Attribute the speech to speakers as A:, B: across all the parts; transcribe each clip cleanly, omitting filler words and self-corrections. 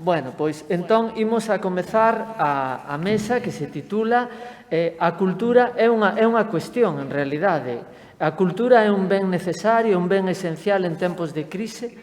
A: Bueno, pois entón imos a comezar a mesa que se titula A cultura é unha cuestión, en realidade. A cultura é un ben necesario, un ben esencial en tempos de crise.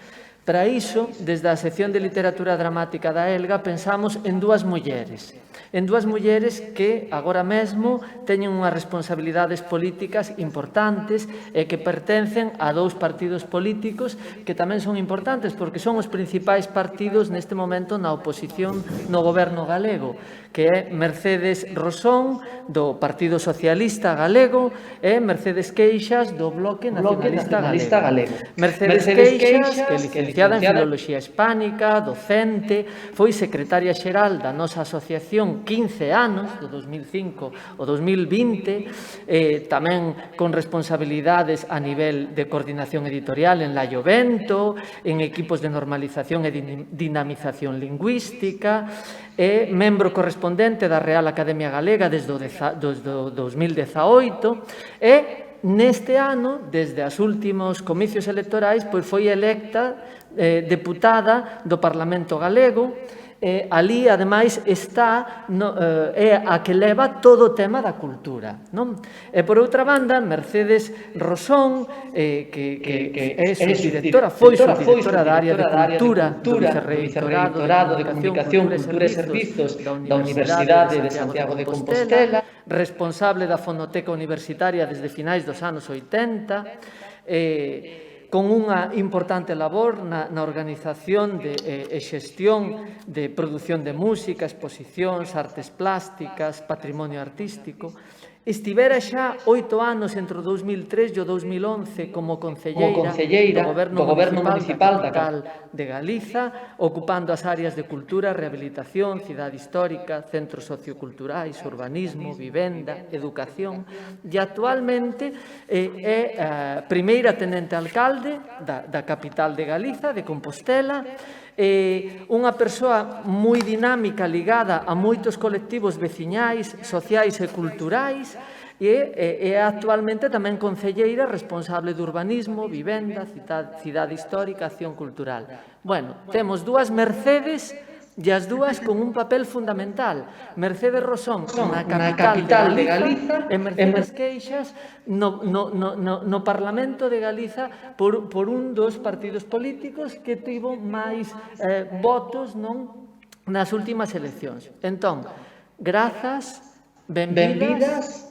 A: Para iso, desde a sección de literatura dramática da Elga, pensamos en dúas mulleres. En dúas mulleres que agora mesmo teñen unhas responsabilidades políticas importantes e que pertencen a dous partidos políticos que tamén son importantes porque son os principais partidos neste momento na oposición no goberno galego, que é Mercedes Rosón, do Partido Socialista Galego, e Mercedes Queixas, do Bloque Nacionalista Galego. Mercedes Queixas, que é licenciada en Filoloxía Hispánica, docente, foi secretaria xeral da nosa asociación 15 anos, do 2005 ao 2020, tamén con responsabilidades a nivel de coordinación editorial en La Llovento, en equipos de normalización e dinamización lingüística, é membro correspondente da Real Academia Galega desde o 2018 e neste ano, desde os últimos comicios electorais, pois foi electa deputada do Parlamento Galego. Ali, ademais, está é a que leva todo o tema da cultura. E, por outra banda, Mercedes Rosón, que é subdirectora, foi subdirectora da área de cultura do Vicerreitorado de Comunicación, Cultura e Servizos da Universidade de Santiago de Compostela, responsable da Fonoteca Universitaria desde finais dos anos 80, con unha importante labor na organización e xestión de produción de música, exposicións, artes plásticas, patrimonio artístico. Estivera xa 8 anos entre o 2003 e o 2011 como concelleira do Goberno Municipal da capital de Galiza, ocupando as áreas de cultura, rehabilitación, cidade histórica, centros socioculturais, urbanismo, vivenda, educación, e actualmente é a primeira tenente alcalde da capital de Galiza, de Compostela, unha persoa moi dinámica ligada a moitos colectivos veciñais, sociais e culturais e é actualmente tamén concelleira responsable de urbanismo, vivenda, cidade histórica, acción cultural. Bueno, temos dúas Mercedes e as dúas con un papel fundamental. Mercedes Rosón na capital de Galiza e Mercedes Queixas no Parlamento de Galiza por un dos partidos políticos que tivo máis votos nas últimas eleccións. Entón, grazas, benvidas.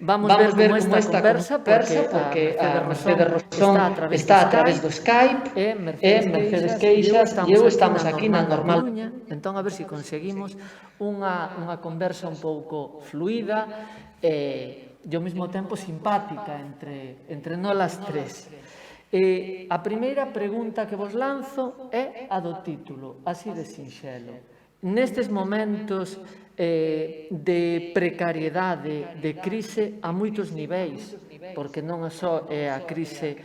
A: Vamos ver como esta conversa porque a Mercedes Rosón está a través do Skype e Mercedes Queixas e eu estamos aquí na Normal. Entón, a ver se conseguimos unha conversa un pouco fluida e ao mesmo tempo simpática entre nós as tres. A primeira pregunta que vos lanzo é a do título, así de sinxelo. Nestes momentos de precariedade, de crise a moitos niveis, porque non só é a crise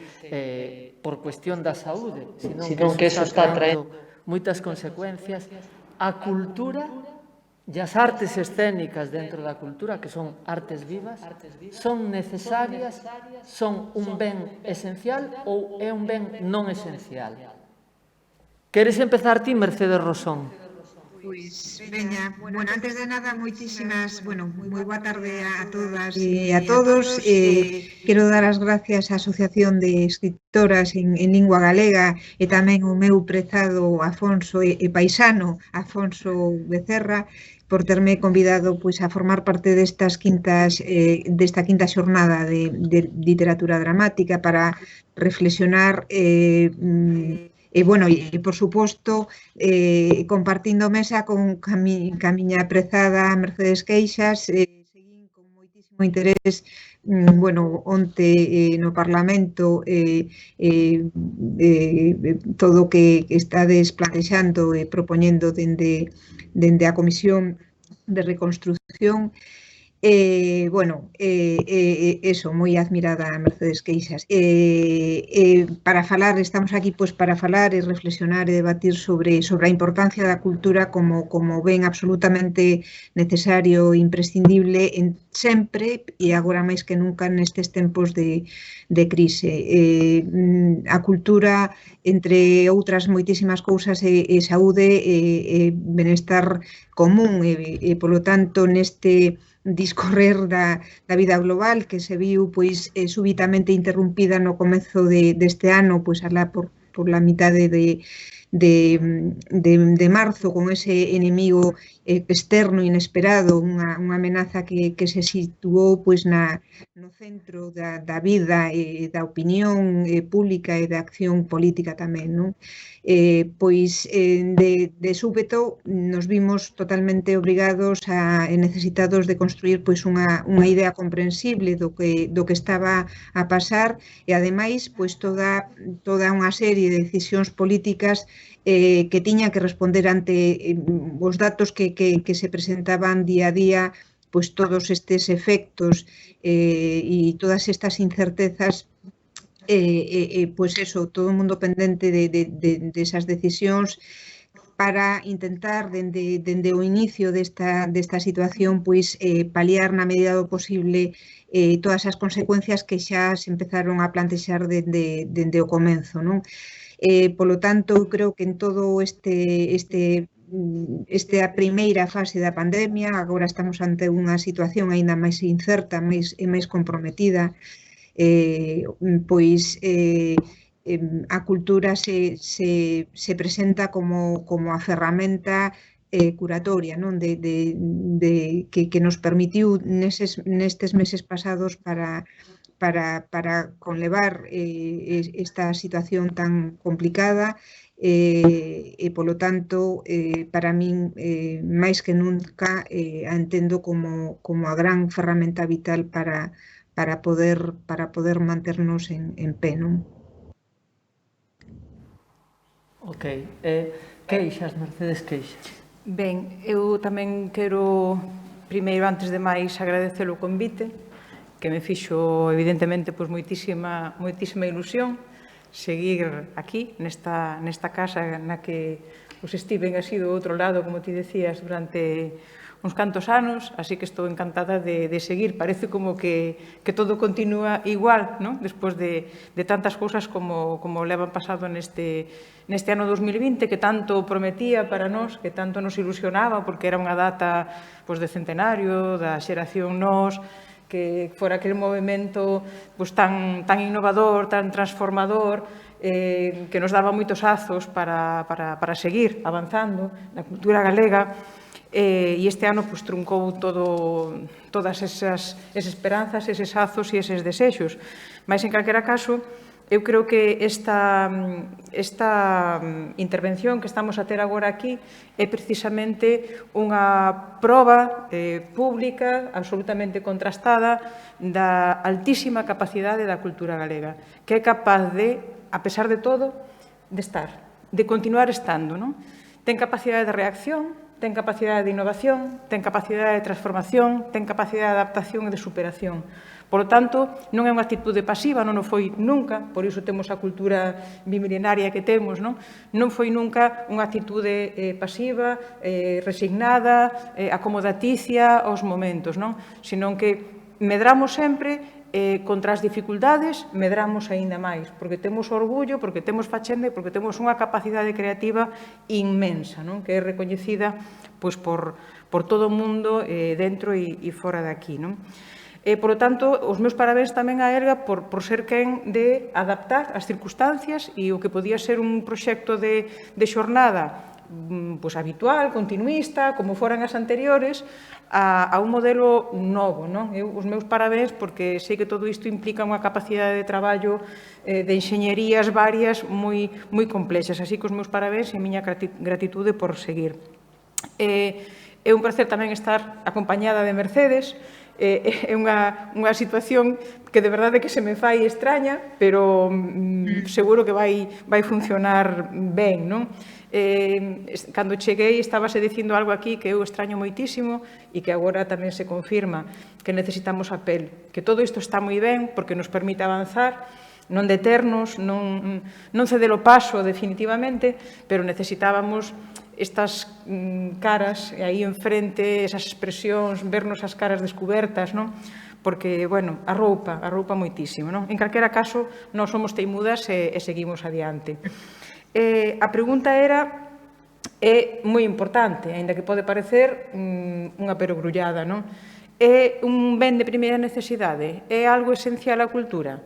A: por cuestión da saúde, senón que eso está traendo moitas consecuencias, a cultura e as artes escénicas dentro da cultura, que son artes vivas, son necesarias, son un ben esencial ou é un ben non esencial? Queres empezar ti, Mercedes Rosón?
B: Pois, veña, bueno, antes de nada, moitísimas, moi boa tarde a todas e a todos. Quero dar as gracias á Asociación de Escritoras en Lingua Galega e tamén o meu prezado Afonso e paisano, Afonso Becerra, por terme convidado pois a formar parte desta quinta xornada de literatura dramática para reflexionar e, por suposto, compartindo mesa con a miña prezada Mercedes Queixas, seguín con moitísimo interés, onte no Parlamento todo o que estades plantexando e propoñendo dende a Comisión de Reconstrucción. Bueno, eso, moi admirada a Mercedes Queixas. Para falar, estamos aquí pois para falar e reflexionar e debatir sobre a importancia da cultura como ben absolutamente necesario e imprescindible sempre e agora máis que nunca nestes tempos de crise. A cultura, entre outras moitísimas cousas, é saúde e benestar común e polo tanto neste discorrer da vida global que se viu pois súbitamente interrumpida no comezo deste ano, pois alá por la mitade de marzo, con ese enemigo externo inesperado, unha amenaza que se situou pois no centro da vida e da opinión pública e da acción política tamén, non? Pois de súpeto nos vimos totalmente obrigados e necesitados de construir pois unha idea comprensible do que estaba a pasar e ademais pois toda unha serie de decisións políticas que tiñan que responder ante os datos que se presentaban día a día, pois todos estes efectos e todas estas incertezas pois eso, todo o mundo pendente desas decisións para intentar dende o inicio desta situación pois paliar na medida do posible todas as consecuencias que xa se empezaron a plantexar dende o comenzo, non? Polo tanto, creo que en todo esta primeira fase da pandemia, agora estamos ante unha situación aínda máis incerta e máis comprometida, pois a cultura se presenta como a ferramenta curatoria, non? Que nos permitiu nestes meses pasados para conlevar esta situación tan complicada e polo tanto para min máis que nunca a entendo como a gran ferramenta vital para poder manternos en pé, non?
A: Ok. Queixas, Mercedes Queixas.
C: Ben, eu tamén quero, primeiro, antes de máis, agradecer o convite, que me fixo, evidentemente, pois, moitísima ilusión seguir aquí, nesta casa na que os estiven así do outro lado, como ti decías, durante uns cantos anos, así que estou encantada de seguir. Parece como que todo continúa igual, non? Despois de tantas cousas como levan pasado neste ano 2020, que tanto prometía para nós, que tanto nos ilusionaba, porque era unha data pois, de centenario, da xeración nós, que fora aquele movimento pois, tan innovador, tan transformador, que nos daba moitos azos para seguir avanzando na cultura galega. E este ano pois, truncou todas esas esperanzas, eses azos e eses desexos. Mas, en calquera caso, eu creo que esta intervención que estamos a ter agora aquí é precisamente unha proba pública, absolutamente contrastada, da altísima capacidade da cultura galega, que é capaz de, a pesar de todo, de estar, de continuar estando, non? Ten capacidade de reacción, ten capacidade de innovación, ten capacidade de transformación, ten capacidade de adaptación e de superación. Por lo tanto, non é unha actitude pasiva, non o foi nunca, por iso temos a cultura bimilenaria que temos, non foi nunca unha actitude pasiva, resignada, acomodaticia aos momentos, non? Senón que medramos sempre contra as dificultades, medramos aínda máis, porque temos orgullo, porque temos fachenda e porque temos unha capacidade creativa inmensa, non? Que é recoñecida pois, por todo o mundo dentro e fora de aquí, non? Por lo tanto, os meus parabéns tamén a Elga por ser quen de adaptar as circunstancias e o que podía ser un proxecto de xornada pois, habitual, continuista, como foran as anteriores, a un modelo novo, non? Os meus parabéns porque sei que todo isto implica unha capacidade de traballo de enxeñerías varias moi complexas, así que os meus parabéns e a miña gratitude por seguir. É un placer tamén estar acompañada de Mercedes, É unha situación que de verdade que se me fai extraña, pero seguro que vai funcionar ben, non? Cando cheguei estábase dicindo algo aquí que eu extraño moitísimo e que agora tamén se confirma, que necesitamos a pel, que todo isto está moi ben porque nos permite avanzar, non deternos, non ceder o paso definitivamente, pero necesitábamos estas caras aí enfrente, esas expresións, vernos as caras descubertas, non? Porque, bueno, arroupa moitísimo, non? En calquera caso, nós somos teimudas e seguimos adiante. A pregunta é moi importante, aínda que pode parecer unha perogrullada, non? É un ben de primeira necesidade? É algo esencial a cultura?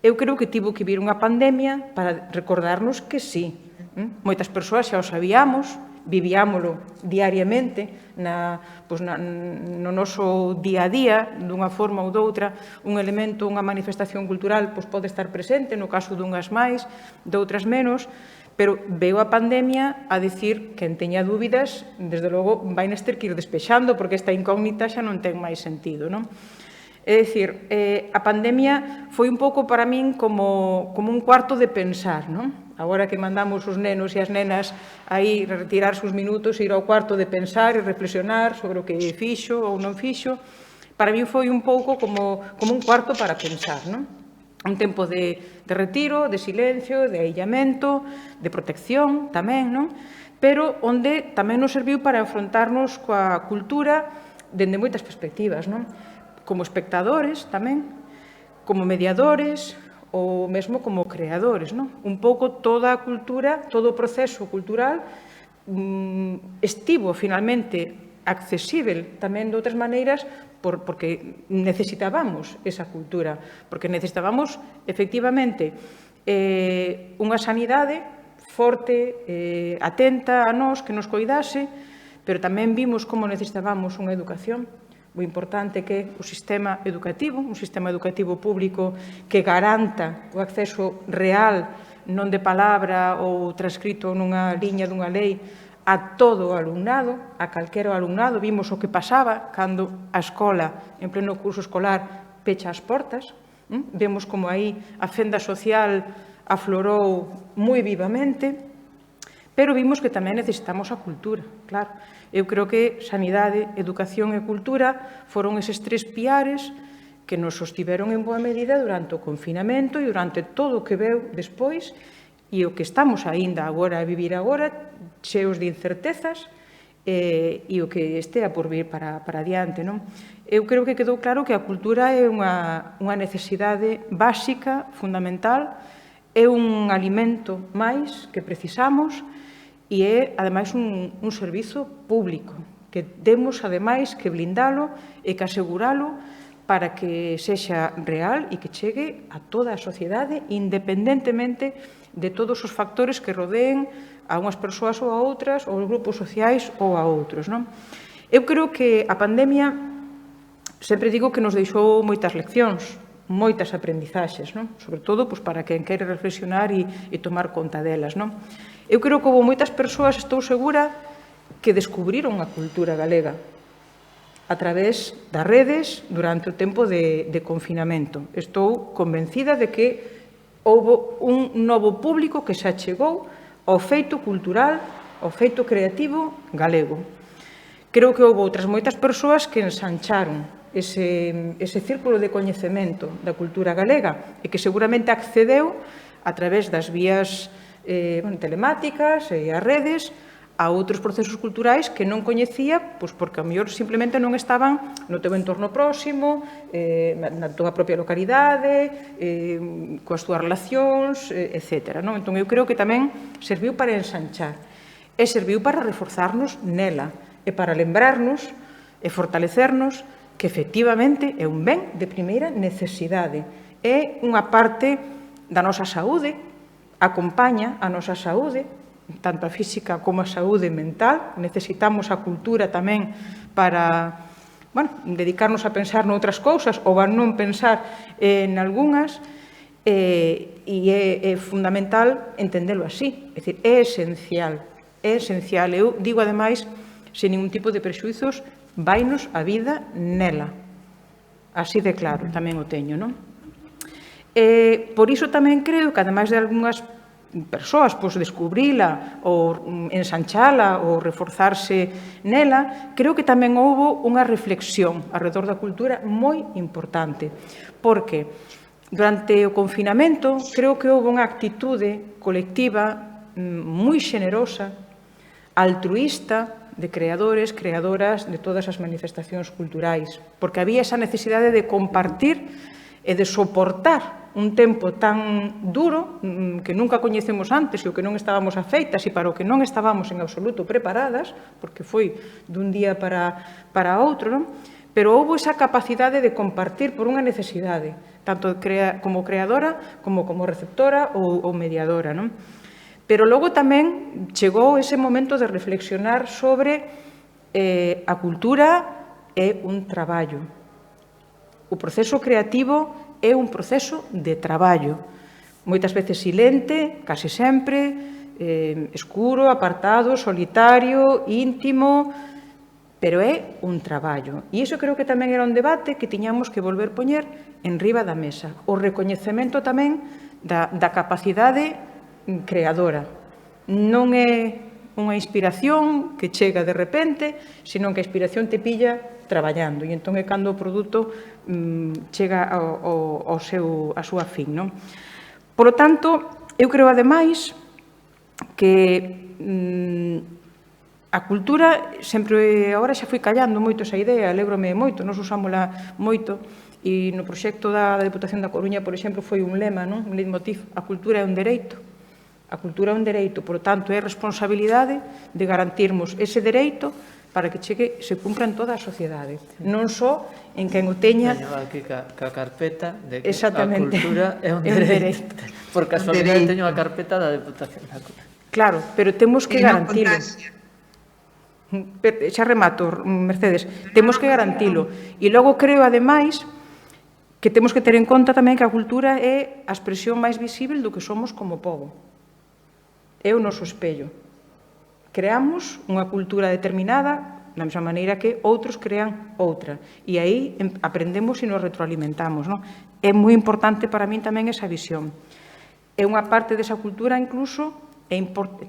C: Eu creo que tivo que vir unha pandemia para recordarnos que sí. Moitas persoas xa o sabíamos, vivíámolo diariamente no noso día a día, dunha forma ou doutra, un elemento, unha manifestación cultural pode estar presente, no caso dunhas máis, de outras menos, pero veo a pandemia a dicir que en teña dúbidas, desde logo, vainas ter que ir despexando, porque esta incógnita xa non ten máis sentido, non? É dicir, a pandemia foi un pouco para min como un cuarto de pensar, non? Agora que mandamos os nenos e as nenas a ir a retirarse uns minutos, ir ao cuarto de pensar e reflexionar sobre o que fixo ou non fixo, para min foi un pouco como un cuarto para pensar, non? Un tempo de retiro, de silencio, de aillamento, de protección tamén, non? Pero onde tamén nos serviu para enfrontarnos coa cultura dende moitas perspectivas, non? Como espectadores tamén, como mediadores, ou mesmo como creadores, non? Un pouco toda a cultura, todo o proceso cultural estivo finalmente accesível tamén de outras maneiras porque necesitábamos esa cultura, porque necesitábamos efectivamente unha sanidade forte, atenta a nós, que nos coidase, pero tamén vimos como necesitábamos unha educación moi importante que é o sistema educativo, un sistema educativo público que garanta o acceso real, non de palabra ou transcrito nunha liña dunha lei, a todo o alumnado, a calquera alumnado. Vimos o que pasaba cando a escola, en pleno curso escolar, pecha as portas. Vemos como aí a fenda social aflorou moi vivamente, pero vimos que tamén necesitamos a cultura, claro. Eu creo que sanidade, educación e cultura foron eses tres piares que nos sostiveron en boa medida durante o confinamento e durante todo o que veu despois e o que estamos aínda agora a vivir agora, cheos de incertezas e o que estea por vir para adiante, non? Eu creo que quedou claro que a cultura é unha necesidade básica, fundamental, é un alimento máis que precisamos e é, ademais, un servizo público, que temos, ademais, que blindalo e que aseguralo para que sexa real e que chegue a toda a sociedade, independentemente de todos os factores que rodeen a unhas persoas ou a outras, ou aos grupos sociais ou a outros, non? Eu creo que a pandemia, sempre digo que nos deixou moitas leccións, moitas aprendizaxes, non? Sobre todo para quen quere reflexionar e tomar conta delas, non? Eu creo que houve moitas persoas, estou segura, que descubriron a cultura galega a través das redes durante o tempo de confinamento. Estou convencida de que houve un novo público que se achegou ao feito cultural, ao feito creativo galego. Creo que houve outras moitas persoas que ensancharon ese círculo de coñecemento da cultura galega e que seguramente accedeu a través das vías telemáticas e as redes a outros procesos culturais que non coñecía, porque a mellor simplemente non estaban no teu entorno próximo, na tua propia localidade, coas túas relacións, etc. Entón, eu creo que tamén serviu para ensanchar e serviu para reforzarnos nela e para lembrarnos e fortalecernos que efectivamente é un ben de primeira necesidade. É unha parte da nosa saúde, acompaña a nosa saúde, tanto a física como a saúde mental. Necesitamos a cultura tamén para dedicarnos a pensar noutras cousas ou a non pensar en algunhas, e é fundamental entendelo así. É dicir, é esencial. Eu digo, ademais, sen ningún tipo de prexuizos, vainos a vida nela. Así de claro, tamén o teño, non? Por iso tamén creo que, ademais de algunhas persoas, pois, descubrila ou ensanchala ou reforzarse nela, creo que tamén houbo unha reflexión alrededor da cultura moi importante, porque durante o confinamento creo que houve unha actitude colectiva moi xenerosa, altruísta, de creadores, creadoras de todas as manifestacións culturais, porque había esa necesidade de compartir e de soportar un tempo tan duro que nunca coñecemos antes e o que non estábamos afeitas e para o que non estábamos en absoluto preparadas, porque foi dun día para outro, non? Pero houve esa capacidade de compartir por unha necesidade, tanto como creadora como receptora ou mediadora, non? Pero logo tamén chegou ese momento de reflexionar sobre a cultura é un traballo. O proceso creativo é un proceso de traballo. Moitas veces silente, case sempre, escuro, apartado, solitario, íntimo, pero é un traballo. E iso creo que tamén era un debate que tiñamos que volver poñer en riba da mesa. O recoñecemento tamén da capacidade creadora. Non é unha inspiración que chega de repente, senón que a inspiración te pilla traballando, e entón é cando o produto chega a súa fin, non? Por lo tanto, eu creo, ademais, que a cultura, sempre, agora xa fui callando moito esa idea, alégrome moito, nos usámola moito, e no proxecto da Deputación da Coruña, por exemplo, foi un lema, non? Un leitmotiv, a cultura é un dereito. A cultura é un dereito, por tanto, é responsabilidade de garantirmos ese dereito para que chegue, se cumpra en toda a sociedade. Non só en quen o teña...
A: Teño aquí ca carpeta de que a
C: Exactamente.
A: cultura é un dereito. Por casualidade teño a carpeta da Deputación da Coruña.
C: Claro, pero temos que garantilo. Xa remato, Mercedes. Temos que garantilo. E logo creo, ademais, que temos que ter en conta tamén que a cultura é a expresión máis visible do que somos como pobo. É o noso espello. Creamos unha cultura determinada da mesma maneira que outros crean outra. E aí aprendemos e nos retroalimentamos, non? É moi importante para min tamén esa visión. É unha parte desa cultura, incluso,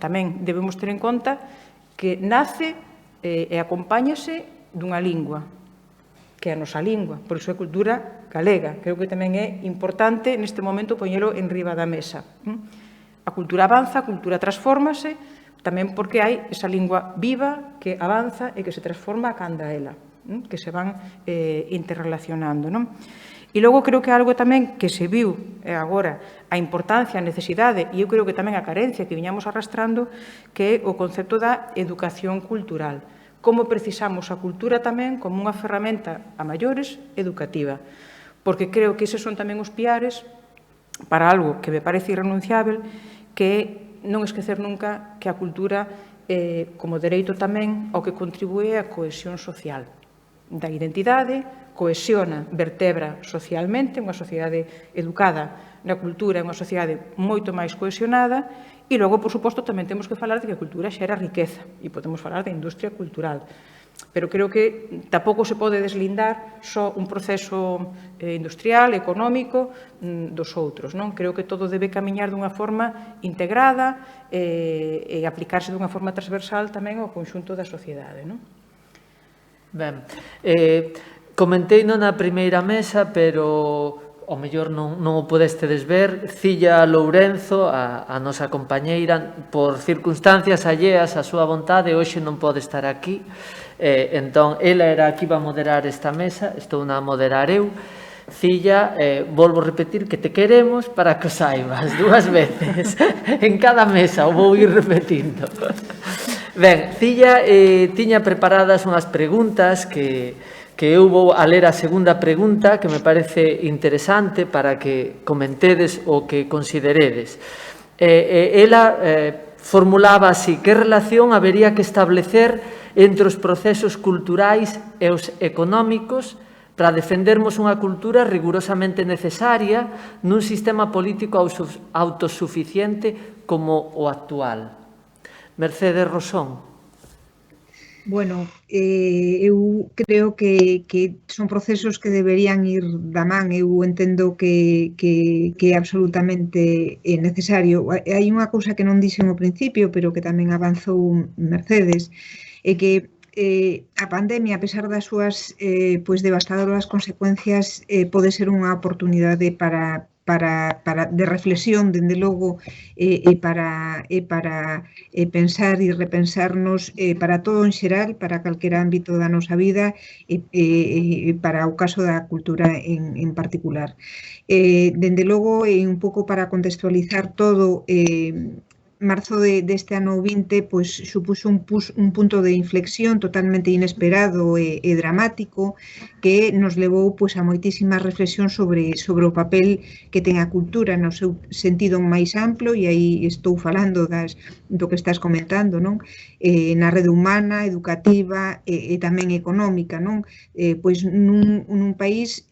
C: tamén debemos ter en conta que nace e acompáñase dunha lingua, que é a nosa lingua. Por iso é cultura galega. Creo que tamén é importante neste momento poñelo en riba da mesa. A cultura avanza, a cultura transfórmase, tamén porque hai esa lingua viva que avanza e que se transforma canda ela, que se van interrelacionando, non? E logo creo que algo tamén que se viu agora, a importancia, a necesidade, e eu creo que tamén a carencia que viñamos arrastrando, que é o concepto da educación cultural. Como precisamos a cultura tamén como unha ferramenta a maiores educativa, porque creo que eses son tamén os piares para algo que me parece irrenunciável, que non esquecer nunca que a cultura como dereito tamén ao que contribúe á cohesión social da identidade, cohesiona, vertebra socialmente, unha sociedade educada na cultura é unha sociedade moito máis cohesionada e logo, por suposto, tamén temos que falar de que a cultura xera riqueza e podemos falar da industria cultural. Pero creo que tampouco se pode deslindar só un proceso industrial, económico, dos outros, non? Creo que todo debe camiñar dunha forma integrada e aplicarse dunha forma transversal tamén ao conxunto da sociedade, non?
A: Ben, comenteino na primeira mesa, pero ao mellor non o podestedes ver. Cilla Lourenzo, a nosa compañeira, por circunstancias alleas á súa vontade, hoxe non pode estar aquí. Entón, ela era aquí va moderar esta mesa, estou na moderar eu. Cilla, volvo a repetir que te queremos para que o saibas 2 veces en cada mesa, o vou ir repetindo. Ben, Cilla tiña preparadas unhas preguntas que eu vou a ler a segunda pregunta, que me parece interesante para que comentedes o que consideredes. Ela formulaba así: que relación habería que establecer entre os procesos culturais e os económicos para defendermos unha cultura rigurosamente necesaria nun sistema político autosuficiente como o actual? Mercedes Rosón.
B: Bueno, eu creo que son procesos que deberían ir da man. Eu entendo que é absolutamente necesario. Hai unha cousa que non dixen ao principio, pero que tamén avanzou Mercedes, é que a pandemia, a pesar das súas pois devastadoras consecuencias, pode ser unha oportunidade de reflexión, dende logo, para pensar e repensarnos para todo en xeral, para calquera ámbito da nosa vida e para o caso da cultura en particular. Dende logo, un pouco para contextualizar todo, marzo deste ano 20 pois, supuxo un punto de inflexión totalmente inesperado e dramático que nos levou pois, a moitísimas reflexións sobre o papel que ten a cultura no seu sentido máis amplo, e aí estou falando do que estás comentando, non? Na rede humana, educativa e tamén económica, non? Pois nun país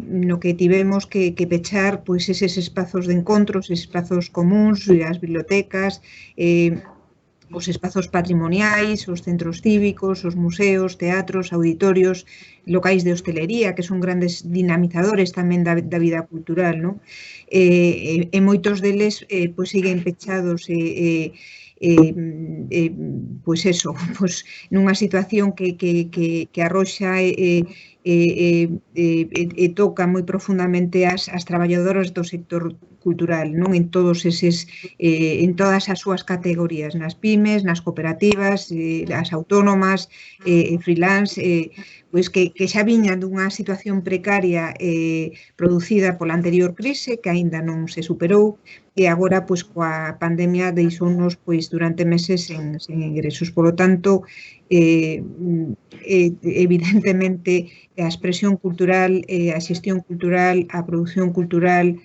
B: no que tivemos que pechar pois, eses espazos de encontros, eses espazos comuns, as bibliotecas, os espazos patrimoniais, os centros cívicos, os museos, teatros, auditorios, locais de hostelería, que son grandes dinamizadores tamén da vida cultural, non? E moitos deles pois, siguen pechados pois eso, pois nunha situación que arroxa toca moi profundamente as traballadoras do sector cultural, non? En todos eses, en todas as súas categorías, nas pymes, nas cooperativas, as autónomas, freelance, pois que xa viñan dunha situación precaria producida pola anterior crise, que aínda non se superou, e agora, pois, coa pandemia deixounos, pois, durante meses sen ingresos. Por lo tanto, evidentemente, a expresión cultural, a xestión cultural, a produción cultural,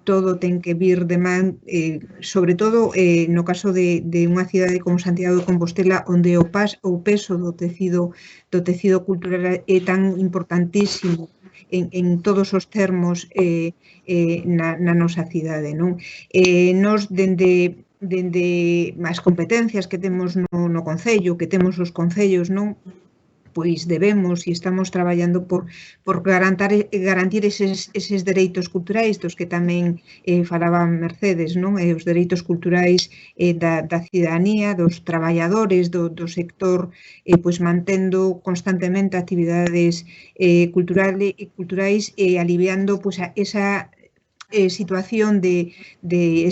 B: todo ten que vir de man, sobre todo no caso de unha cidade como Santiago de Compostela, onde o peso do tecido cultural é tan importantísimo en todos os termos na nosa cidade, non? Nos, dende as competencias que temos no Concello, que temos os concellos, non? Pois debemos e estamos traballando por garantir eses dereitos culturais dos que tamén falaba Mercedes, non? Os dereitos culturais da cidadanía, dos traballadores do sector, pois mantendo constantemente actividades culturais e aliviando pois esa situación de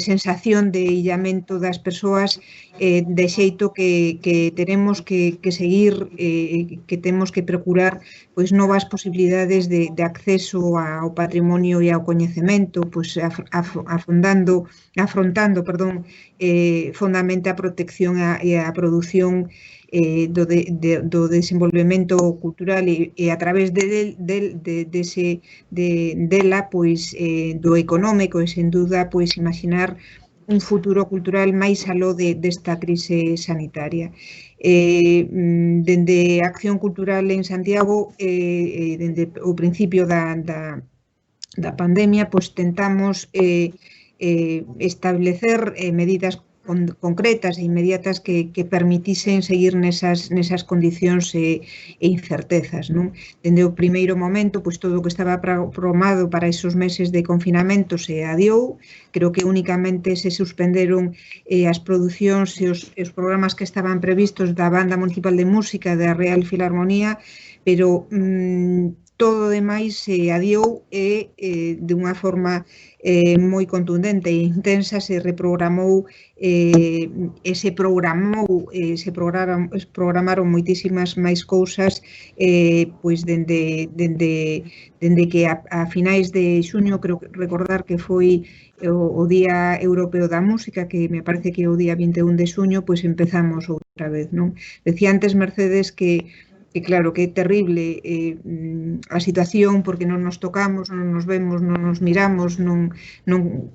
B: sensación de illamento das persoas, de xeito que tenemos que seguir, que temos que procurar pois novas posibilidades de acceso ao patrimonio e ao coñecemento, pois afrontando fondamente a protección e a produción do desenvolvemento cultural e a través dela, pois, do económico e, sen duda, pois, imaginar un futuro cultural máis aló desta crise sanitaria. Dende a Acción Cultural en Santiago, dende o principio da pandemia, pois, tentamos establecer medidas concretas e inmediatas que permitisen seguir nesas condicións e incertezas, non? Dende o primeiro momento, pois todo o que estaba programado para esos meses de confinamento se adiou. Creo que únicamente se suspenderon as producións e os programas que estaban previstos da Banda Municipal de Música da Real Filarmonía, pero todo o demais se adiou e de unha forma moi contundente e intensa se reprogramou se programaron moitísimas máis cousas pois dende que a finais de xuño, creo recordar que foi o Día Europeo da Música, que me parece que o día 21 de xuño, pois empezamos outra vez, non? Decía antes Mercedes que claro, que é terrible a situación porque non nos tocamos, non nos vemos, non nos miramos, non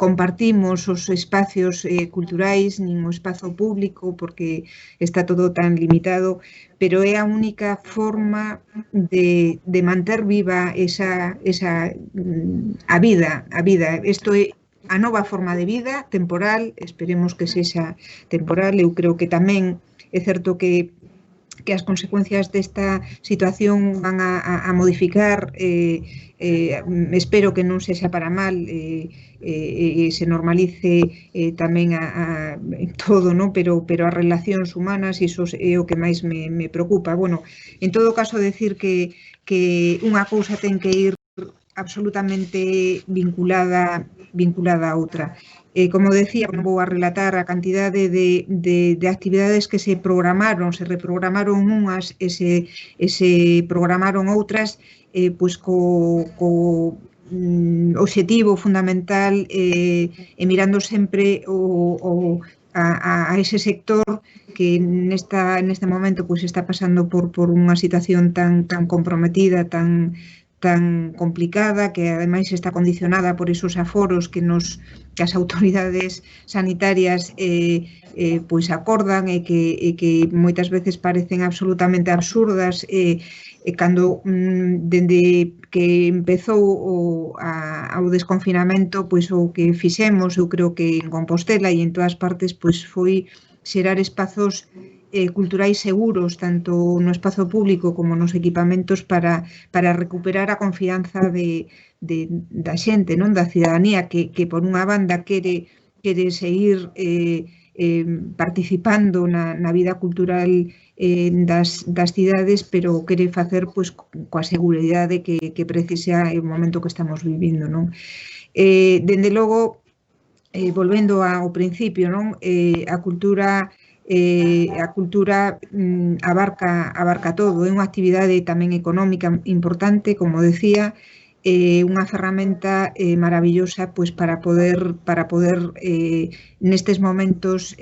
B: compartimos os espacios culturais, nin o espazo público porque está todo tan limitado, pero é a única forma de manter viva a vida. Isto é a nova forma de vida temporal, esperemos que sexa temporal. Eu creo que tamén é certo que as consecuencias desta situación van a modificar, espero que non sexa para mal, se normalice tamén todo, non? Pero as relacións humanas, iso é o que máis me preocupa. Bueno, en todo caso, decir que unha cousa ten que ir absolutamente vinculada a outra. Como decía, vou a relatar a cantidade de actividades que se programaron, se reprogramaron unhas e se programaron outras, pois co obxectivo fundamental e mirando sempre a ese sector que neste momento pois está pasando por unha situación tan comprometida, tan complicada, que ademais está condicionada por esos aforos que as autoridades sanitarias pois acordan e que moitas veces parecen absolutamente absurdas, cando dende que empezou o desconfinamento, pois o que fixemos, eu creo que en Compostela e en todas partes, pois foi xerar espazos culturais seguros, tanto no espazo público como nos equipamentos, para recuperar a confianza da xente, non, da cidadanía, que por unha banda quere seguir participando na vida cultural das cidades, pero quere facer pois coa seguridade que precisa o momento que estamos vivindo, non? Dende logo, volvendo ao principio, non? A cultura abarca todo, é unha actividade tamén económica importante, como decía, unha ferramenta maravillosa pois para poder nestes momentos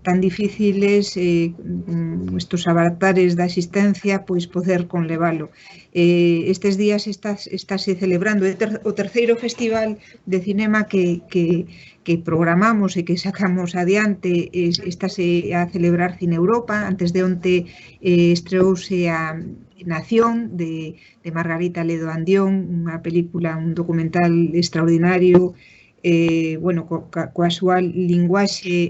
B: tan difíciles, estes avatares da existencia, pois poder conlevalo. Estes días estáse celebrando o terceiro festival de cinema que programamos e que sacamos adiante, estáse a celebrar Cine Europa. Antes de onte estreouse a Nación de Margarita Ledo Andión, unha película, un documental extraordinario, coa súa linguaxe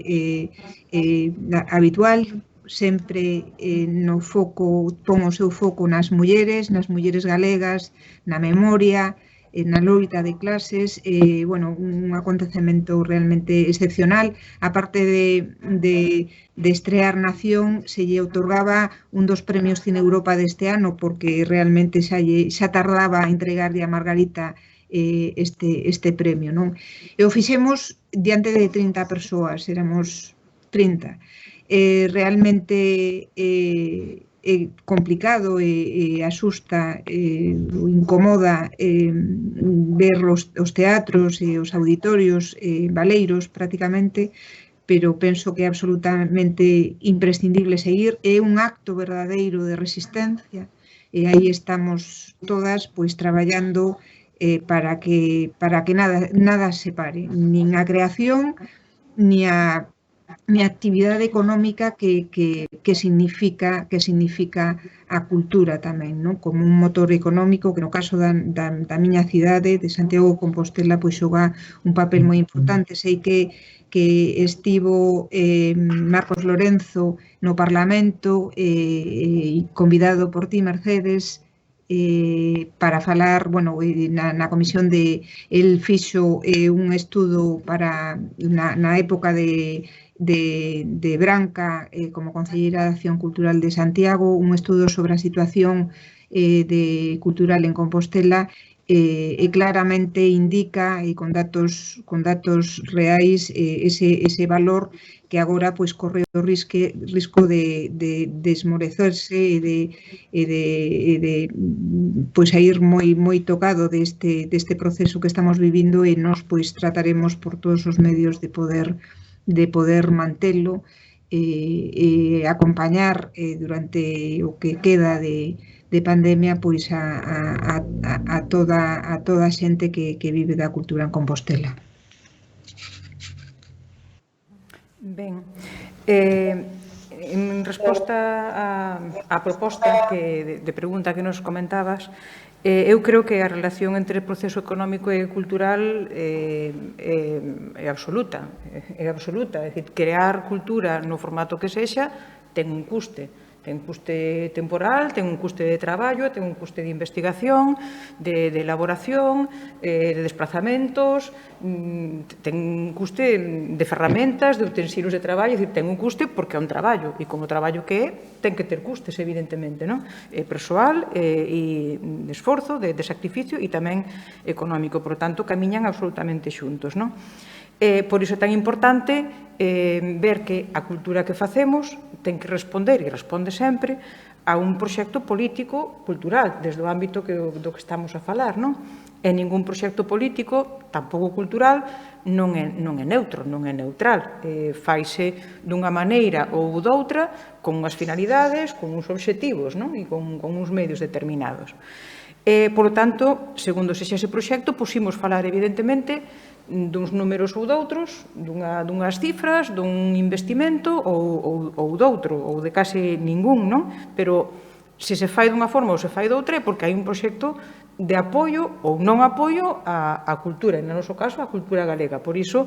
B: habitual, sempre no foco, pon o seu foco nas mulleres galegas, na memoria, na loita de clases, un acontecemento realmente excepcional. A parte de estrear Nación, se lle outorgaba un dos premios Cine Europa deste ano, porque realmente xa tardaba a entregarlle a Margarita este premio, non? E o fixemos diante de 30 persoas, éramos 30. Realmente é complicado e asusta ou incomoda ver os teatros e os auditorios baleiros prácticamente, pero penso que é absolutamente imprescindible seguir. É un acto verdadeiro de resistencia e aí estamos todas pois traballando para que nada se pare, nin a creación, ni a actividade económica que significa a cultura tamén, non? Como un motor económico que no caso da miña cidade, de Santiago de Compostela, pois xoga un papel moi importante. Sei que estivo Marcos Lorenzo no Parlamento, convidado por ti, Mercedes, para falar, na comisión el fixo un estudo para na época de Branca como concelleira de Acción Cultural de Santiago, un estudo sobre a situación cultural en Compostela, e claramente indica, e con datos reais, ese valor que agora pois corre o risco de esmorecerse e de pois a ir moi tocado deste proceso que estamos vivindo, e nós pois trataremos por todos os medios de poder mantelo e acompañar durante o que queda de pandemia pois a toda a xente que vive da cultura en Compostela.
C: Ben, en resposta á proposta de pregunta que nos comentabas, eu creo que a relación entre proceso económico e cultural é absoluta. É dicir, crear cultura no formato que sexa ten un custe. Ten custe temporal, ten un custe de traballo, ten un custe de investigación, de elaboración, de desplazamentos, ten un custe de ferramentas, de utensilios de traballo, é dicir, ten un custe porque é un traballo, e como traballo que é, ten que ter custes, evidentemente, non? Persoal, e de esforzo, de sacrificio e tamén económico, por tanto, camiñan absolutamente xuntos, non? Por iso é tan importante ver que a cultura que facemos ten que responder, e responde sempre, a un proxecto político cultural, desde o ámbito do que estamos a falar, non? E ningún proxecto político, tampouco cultural, non é neutro, non é neutral. Faise dunha maneira ou doutra, con unhas finalidades, con uns obxectivos, non? E con uns medios determinados. Por lo tanto, segundo sexa ese proxecto, puximos falar, evidentemente, duns números ou doutros, dunhas cifras, dun investimento ou doutro, ou de case ningún, non? Pero se se fai dunha forma ou se fai doutra é porque hai un proxecto de apoio ou non apoio á cultura, en noso caso, á cultura galega. Por iso,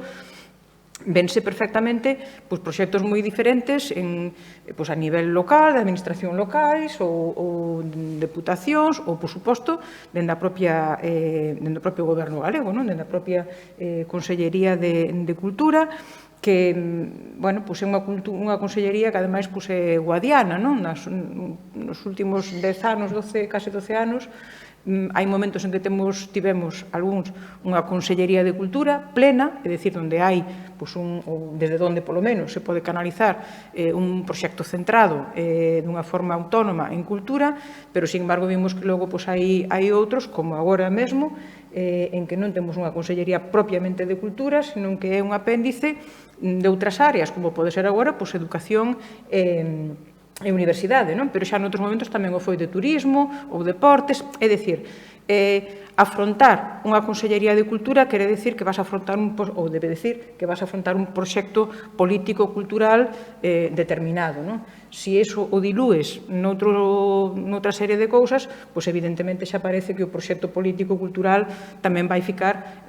C: vense perfectamente proxectos moi diferentes a nivel local, de administración locais ou deputacións ou, por suposto, dende o propio goberno galego, dende a propia Consellería de Cultura, que é unha consellería que ademais é guadiana, nos últimos 10 anos, case 12 anos, hai momentos en que tivemos algúns unha Consellería de Cultura plena, é dicir, onde hai, desde onde polo menos se pode canalizar un proxecto centrado dunha forma autónoma en cultura, pero, sin embargo, vimos que logo hai outros, como agora mesmo, en que non temos unha Consellería propiamente de Cultura, senón que é un apéndice de outras áreas, como pode ser agora, educación e universidade, non? Pero xa noutros momentos tamén o foi de turismo ou deportes, é dicir, afrontar unha Consellería de Cultura quere dicir que vas a afrontar ou debe dicir que vas a afrontar un proxecto político-cultural determinado, non? Se iso o dilúes noutra serie de cousas, pois evidentemente xa parece que o proxecto político-cultural tamén vai ficar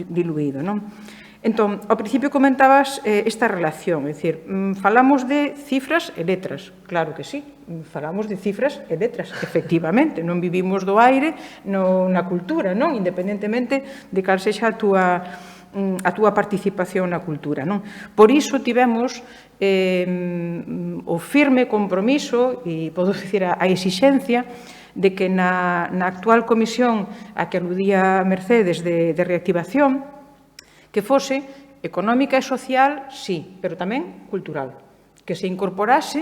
C: diluído, non? Entón, ao principio comentabas esta relación, é dicir, falamos de cifras e letras, claro que sí, falamos de cifras e letras, efectivamente, non vivimos do aire na cultura, non? Independentemente de cal sexa a túa participación na cultura, non? Por iso tivemos o firme compromiso, e podo dicir a exixencia, de que na actual comisión a que aludía Mercedes de reactivación, que fose económica e social, sí, pero tamén cultural. Que se incorporase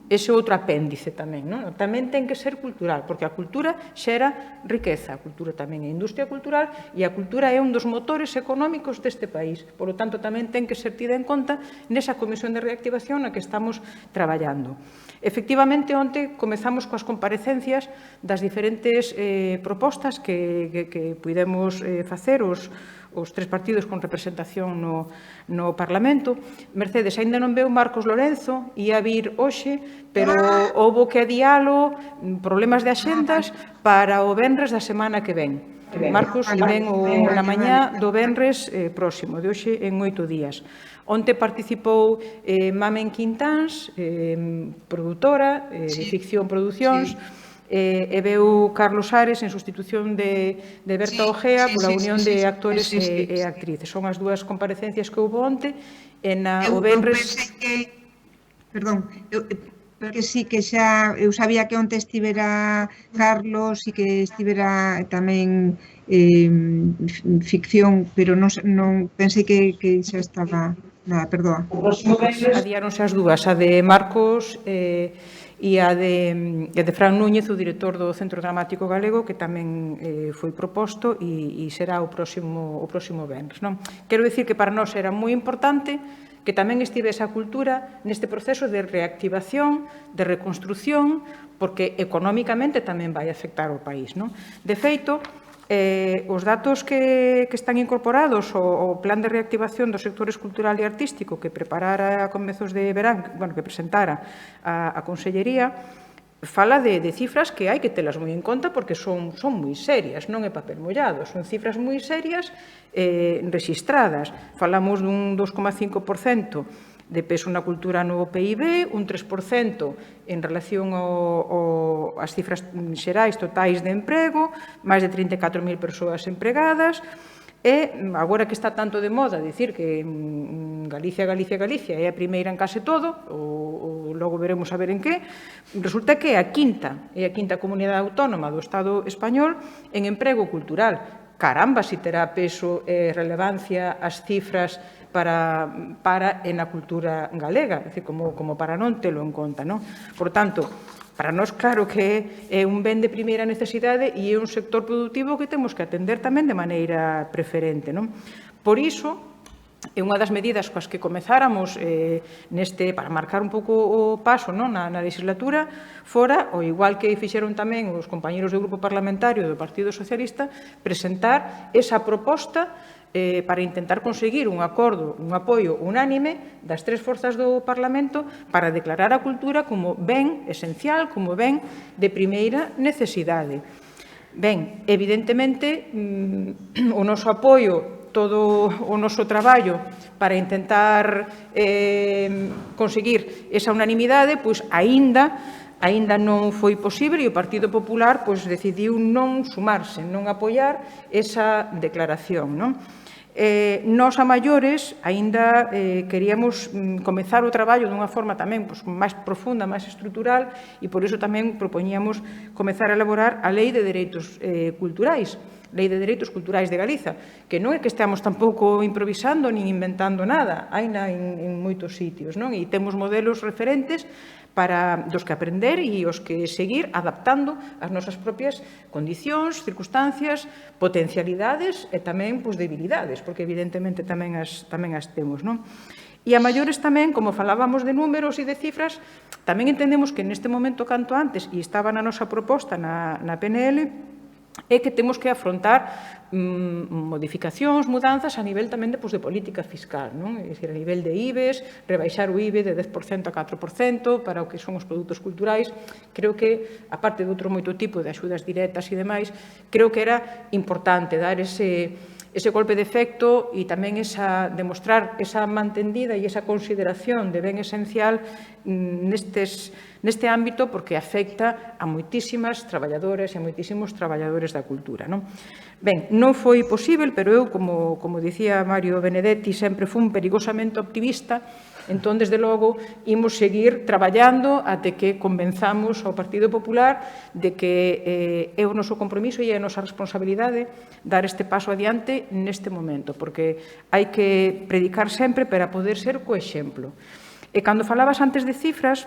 C: ese outro apéndice tamén, non? Tamén ten que ser cultural, porque a cultura xera riqueza, a cultura tamén é industria cultural, e a cultura é un dos motores económicos deste país. Por lo tanto, tamén ten que ser tida en conta nesa comisión de reactivación na que estamos traballando. Efectivamente, onte comezamos coas comparecencias das diferentes propostas que pudemos facer os tres partidos con representación no Parlamento. Mercedes, aínda non veu Marcos Lorenzo, ia vir hoxe, pero houbo que adialo, problemas de axendas, para o venres da semana que ven. Marcos ven na mañá do venres próximo, de hoxe en 8 días. Onte participou Mamen Quintáns, produtora de Ficción Producións, e veu Carlos Ares en sustitución de Berta Ojea pola Unión de Actores e Actrices. Son as dúas comparecencias que houve onte o venres.
B: Perdón, porque sí que xa eu sabía que onte estivera Carlos e que estivera tamén ficción, pero non pensei que xa estaba nada, perdoa.
C: Adiáronse as dúas, a de Marcos e a de Fran Núñez, o director do Centro Dramático Galego, que tamén foi proposto e será o próximo venres, non? Quero dicir que para nós era moi importante que tamén estivese a cultura neste proceso de reactivación, de reconstrucción, porque económicamente tamén vai afectar ao país, non? De feito, os datos que están incorporados ao plan de reactivación dos sectores cultural e artístico que preparara a comezos de verán, que presentara a Consellería, fala de cifras que hai que telas moi en conta porque son moi serias, non é papel mollado, son cifras moi serias rexistradas. Falamos dun 2,5% de peso na cultura no PIB, un 3% en relación ás cifras xerais totais de emprego, máis de 34.000 persoas empregadas, e agora que está tanto de moda dicir que Galicia é a primeira en case todo, ou logo veremos a ver en que, resulta que é a quinta comunidade autónoma do Estado español en emprego cultural. Caramba, si terá peso e relevancia as cifras para e na cultura galega, como para non telo en conta, non? Por tanto, para nós claro que é un ben de primeira necesidade e é un sector productivo que temos que atender tamén de maneira preferente, non? Por iso, é unha das medidas coas que comezáramos para marcar un pouco o paso na legislatura fora, ou igual que fixeron tamén os compañeros do Grupo Parlamentario do Partido Socialista, presentar esa proposta para intentar conseguir un acordo, un apoio unánime das tres forzas do Parlamento para declarar a cultura como ben esencial, como ben de primeira necesidade. Ben, evidentemente, o noso apoio, todo o noso traballo para intentar conseguir esa unanimidade, pois aínda non foi posible e o Partido Popular decidiu non sumarse, non apoiar esa declaración, non? Nós, a maiores, aínda queríamos comezar o traballo dunha forma tamén máis profunda, máis estrutural, e por iso tamén propoñíamos comezar a elaborar a Lei de Dereitos Culturais, Lei de Dereitos Culturais de Galiza, que non é que esteamos tampouco improvisando nin inventando nada, haina en moitos sitios, non? E temos modelos referentes dos que aprender e os que seguir adaptando as nosas propias condicións, circunstancias, potencialidades e tamén debilidades, porque evidentemente tamén as temos, non? E a maiores tamén, como falábamos de números e de cifras, tamén entendemos que neste momento canto antes, e estaba na nosa proposta na PNL, é que temos que afrontar modificacións, mudanzas a nivel tamén de política fiscal, non? É dicir, a nivel de IBES, rebaixar o IBE de 10% a 4% para o que son os produtos culturais. Creo que, aparte de outro moito tipo de axudas directas e demais, creo que era importante dar ese golpe de efecto e tamén demostrar esa mantendida e esa consideración de ben esencial neste ámbito, porque afecta a moitísimas traballadoras e a moitísimos traballadores da cultura, non? Ben, non foi posible, pero eu, como dicía Mario Benedetti, sempre fui perigosamente optimista. Entón, desde logo, imos seguir traballando até que convenzamos ao Partido Popular de que é o noso compromiso e é a nosa responsabilidade dar este paso adiante neste momento, porque hai que predicar sempre para poder ser co exemplo. E cando falabas antes de cifras,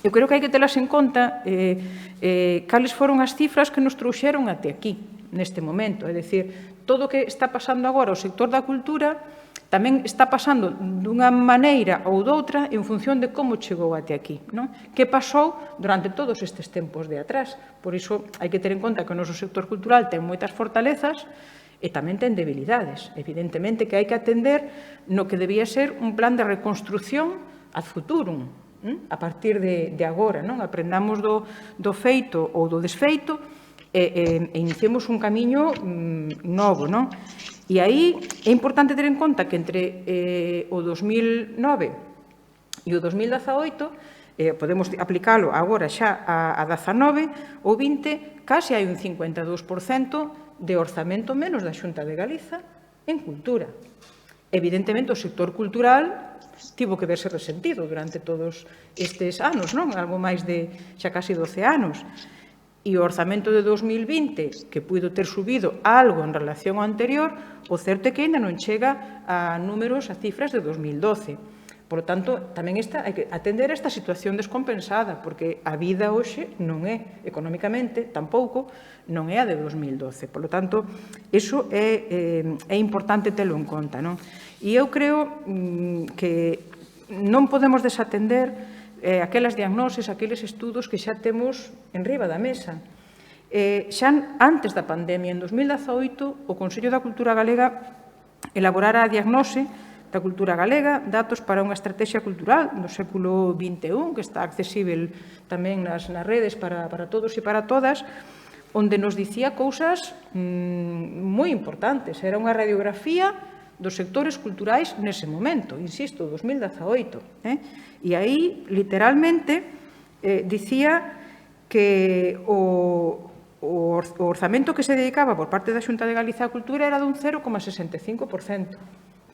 C: eu creo que hai que telas en conta cales foron as cifras que nos trouxeron até aquí, neste momento. É dicir, todo o que está pasando agora o sector da cultura tamén está pasando dunha maneira ou doutra en función de como chegou até aquí, non? Que pasou durante todos estes tempos de atrás. Por iso hai que ter en conta que o noso sector cultural ten moitas fortalezas e tamén ten debilidades. Evidentemente que hai que atender no que debía ser un plan de reconstrucción ad futurum, a partir de agora, non? Aprendamos do feito ou do desfeito e iniciemos un camiño novo, non? E aí é importante ter en conta que entre o 2009 e o 2018, podemos aplicalo agora xa a 19 ou 20, case hai un 52% de orzamento menos da Xunta de Galiza en cultura. Evidentemente, o sector cultural tivo que verse resentido durante todos estes anos, non? Algo máis de xa casi 12 anos. E o orzamento de 2020, que puido ter subido algo en relación ao anterior, o certo é que ainda non chega a números, a cifras de 2012. Por lo tanto, tamén hai que atender esta situación descompensada, porque a vida hoxe non é, económicamente, tampouco, non é a de 2012. Por lo tanto, iso é importante telo en conta, non? E eu creo que non podemos desatender aquelas diagnoses, aqueles estudos que xa temos en riba da mesa. Xa antes da pandemia, en 2018, o Consello da Cultura Galega elaborara a diagnose da cultura galega, datos para unha estrategia cultural do século XXI, que está accesible tamén nas redes para todos e para todas, onde nos dicía cousas moi importantes. Era unha radiografía dos sectores culturais nese momento, insisto, 2018. E aí, literalmente, dicía que o orzamento que se dedicaba por parte da Xunta de Galicia á Cultura era dun 0,65%,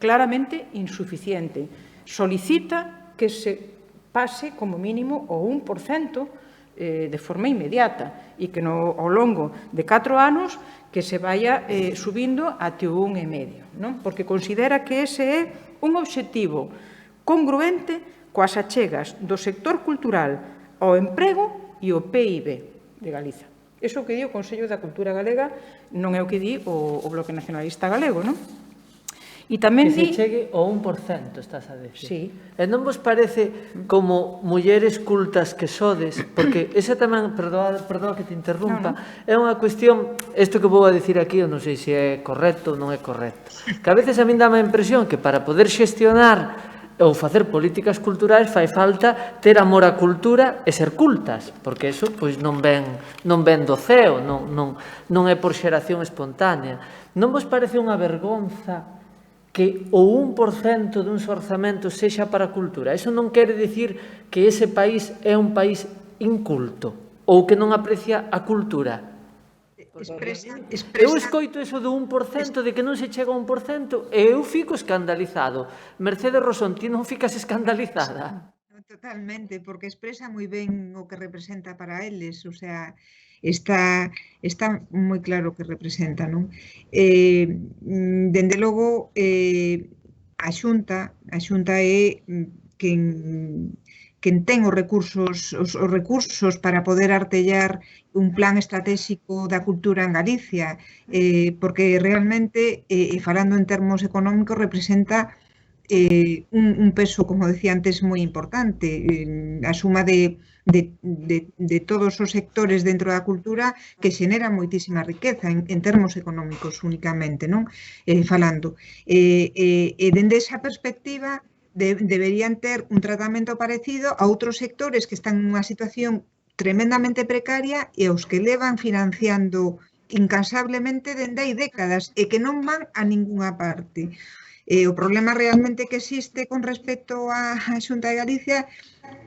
C: claramente insuficiente. Solicita que se pase como mínimo o 1% de forma inmediata e que ao longo de 4 anos que se vaya subindo até o 1,5%, non? Porque considera que ese é un obxectivo congruente coas achegas do sector cultural ao emprego e ao PIB de Galiza. Iso é o que di o Consello da Cultura Galega, non é o que di o Bloque Nacionalista Galego, non? E tamén
A: que se
C: di...
A: chegue ao 1%, estás a decir.
C: Sí.
A: E non vos parece como mulleres cultas que sodes, porque esa tamén, perdoa que te interrumpa, é unha cuestión, isto que vou a dicir aquí, eu non sei se é correcto ou non é correcto, que a veces a min dá a impresión que para poder xestionar ou facer políticas culturais fai falta ter amor á cultura e ser cultas, porque iso pois non ven do ceo, non é por xeración espontánea. Non vos parece unha vergonza que o 1% duns orzamentos sexa para a cultura? Iso non quere dicir que ese país é un país inculto ou que non aprecia a cultura. Eu escoito iso do 1%, de que non se chega a 1%, e eu fico escandalizado. Mercedes Rosón, ti non ficas escandalizada?
B: Totalmente, porque expresa moi ben o que representa para eles, o sea, está moi claro o que representa, non? Dende logo, a Xunta é quen ten os recursos para poder artellar un plan estratégico da cultura en Galicia, porque realmente, falando en termos económicos, representa un peso, como decía antes, moi importante, a suma de todos os sectores dentro da cultura que xenera moitísima riqueza en termos económicos únicamente, non? Falando. Dende esa perspectiva, deberían ter un tratamento parecido a outros sectores que están nunha situación tremendamente precaria e aos que levan financiando incansablemente dende hai décadas e que non van a ningunha parte. O problema realmente que existe con respecto á Xunta de Galicia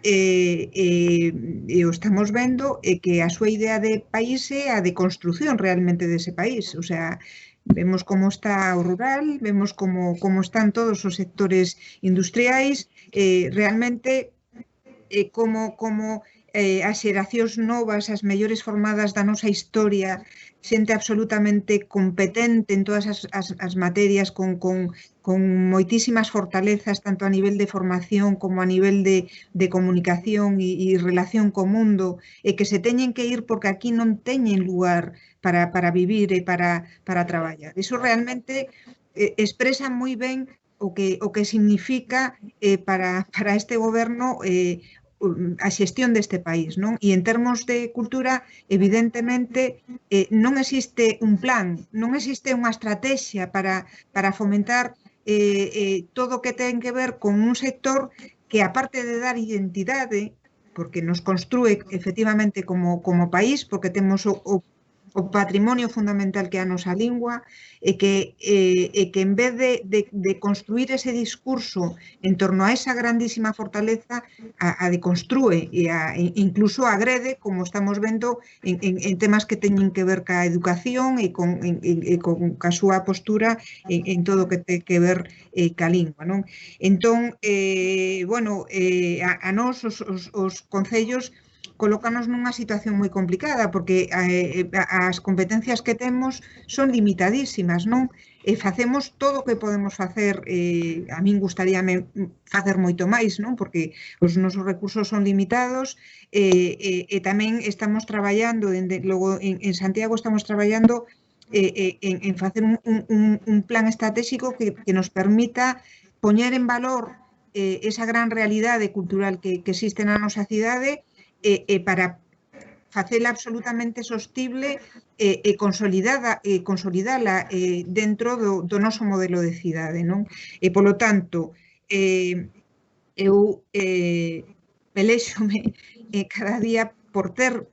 B: e o estamos vendo é que a súa idea de país é a de construción realmente dese país, o sea, vemos como está o rural, vemos como están todos os sectores industriais, realmente como as xeracións novas, as mellores formadas da nosa historia, xente absolutamente competente en todas as materias, con moitísimas fortalezas, tanto a nivel de formación como a nivel de comunicación e relación co mundo, e que se teñen que ir porque aquí non teñen lugar para vivir e para traballar. Iso realmente expresa moi ben o que significa para este goberno a xestión deste país, non? E en termos de cultura, evidentemente, non existe un plan, non existe unha estrategia para fomentar todo o que ten que ver con un sector que, aparte de dar identidade, porque nos construe efectivamente como país, porque temos o patrimonio fundamental que é a nosa lingua, e que en vez de construir ese discurso en torno a esa grandísima fortaleza, a deconstrúe e incluso agrede, como estamos vendo en temas que teñen que ver ca educación e con a súa postura en todo o que ten que ver ca lingua, non? Entón, bueno, a nós os concellos colócanos nunha situación moi complicada, porque as competencias que temos son limitadísimas, non? E facemos todo o que podemos facer, a min gustaríame facer moito máis, non? Porque os nosos recursos son limitados, e tamén estamos traballando, logo en Santiago estamos traballando en facer un plan estratégico que nos permita poñer en valor esa gran realidade cultural que existe na nosa cidade, para facela absolutamente sostible e consolidala dentro do noso modelo de cidade, non? E, polo tanto, eu pelexome cada día por ter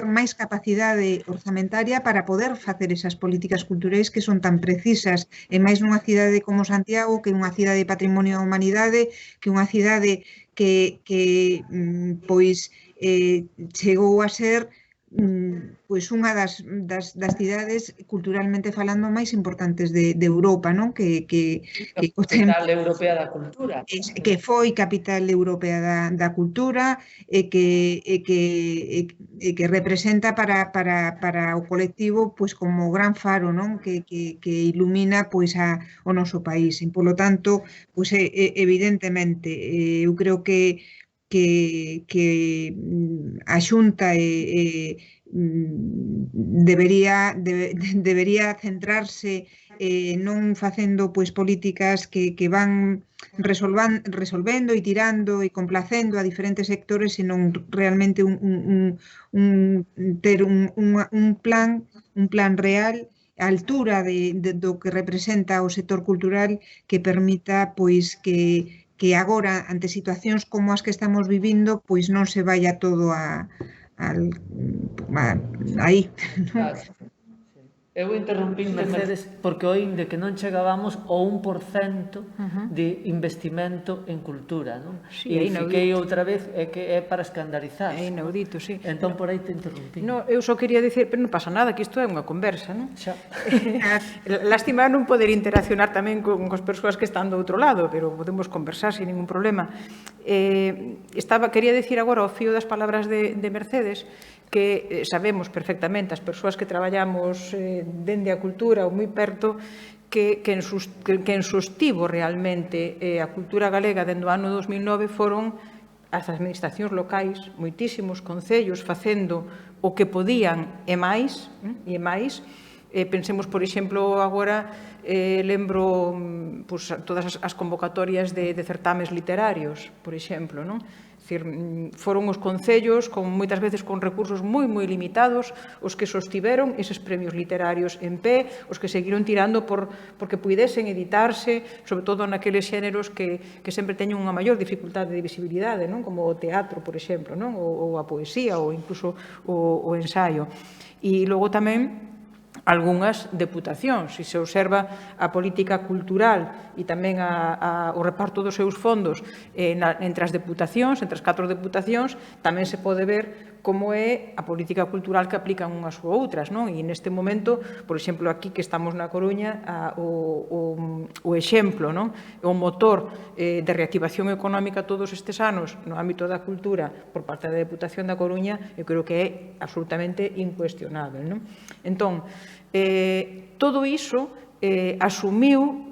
B: máis capacidade orzamentaria para poder facer esas políticas culturais que son tan precisas, e máis nunha cidade como Santiago, que é unha cidade de patrimonio da humanidade, que é unha cidade que pois chegou a ser pois unha das cidades culturalmente falando máis importantes de Europa, non? Que
A: Capital Europea da Cultura.
B: Que foi capital europea da cultura e que representa para o colectivo pois como gran faro, non? Que ilumina pois o noso país. E, polo tanto, pois evidentemente, eu creo que a Xunta debería centrarse non facendo pois políticas que van resolvendo e tirando e complacendo a diferentes sectores, senón realmente ter un plan real a altura do que representa o sector cultural, que permita pois que agora, ante situacións como as que estamos vivindo, pois non se vaya todo aí.
A: Claro. Eu interrumpín, Mercedes, porque oín que non chegábamos ao 1% de investimento en cultura, non? E fiquei outra vez, é que é para escandalizar.
C: É inaudito, sí.
A: Entón, por aí te interrumpín.
C: No, eu só quería dicir, pero non pasa nada, que isto é unha conversa, non?
A: Xa.
C: Lástima non poder interaccionar tamén con as persoas que están do outro lado, pero podemos conversar sin ningún problema. Quería dicir agora, ao fío das palabras de Mercedes, que sabemos perfectamente as persoas que traballamos dende a cultura ou moi perto que en sostivo realmente a cultura galega dende o ano 2009 foron as administracións locais, moitísimos concellos facendo o que podían e máis. Pensemos, por exemplo, agora lembro todas as convocatorias de certames literarios, por exemplo, non? Foron os concellos, moitas veces con recursos moi limitados, os que sostiveron eses premios literarios en pé, os que seguiron tirando porque puidesen editarse, sobre todo naqueles xéneros que sempre teñen unha maior dificultade de visibilidade, non? Como o teatro, por exemplo, non? Ou a poesía, ou incluso o ensaio. E logo tamén algunhas deputacións. Se se observa a política cultural e tamén o reparto dos seus fondos entre as deputacións, entre as 4 deputacións, tamén se pode ver como é a política cultural que aplican unhas ou outras, non? E neste momento, por exemplo, aquí que estamos na Coruña, o exemplo, non? O motor de reactivación económica todos estes anos no ámbito da cultura por parte da Deputación da Coruña, eu creo que é absolutamente incuestionável, non? Entón, todo iso asumiu,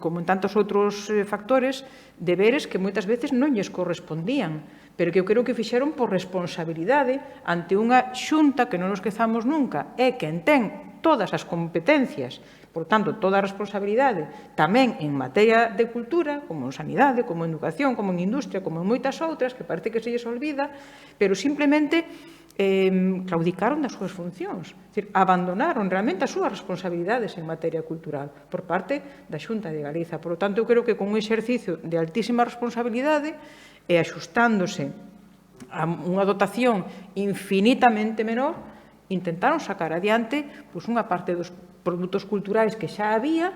C: como en tantos outros factores, deberes que moitas veces non lles correspondían, pero que eu creo que fixeron por responsabilidade ante unha xunta que non nos esquezamos nunca, é quen ten todas as competencias, por tanto, toda a responsabilidade, tamén en materia de cultura, como en sanidade, como en educación, como en industria, como en moitas outras, que parece que se lles olvida, pero simplemente claudicaron das súas funcións, abandonaron realmente as súas responsabilidades en materia cultural por parte da Xunta de Galiza. Por lo tanto, eu creo que con un exercicio de altísima responsabilidade e axustándose a unha dotación infinitamente menor, intentaron sacar adiante unha parte dos produtos culturais que xa había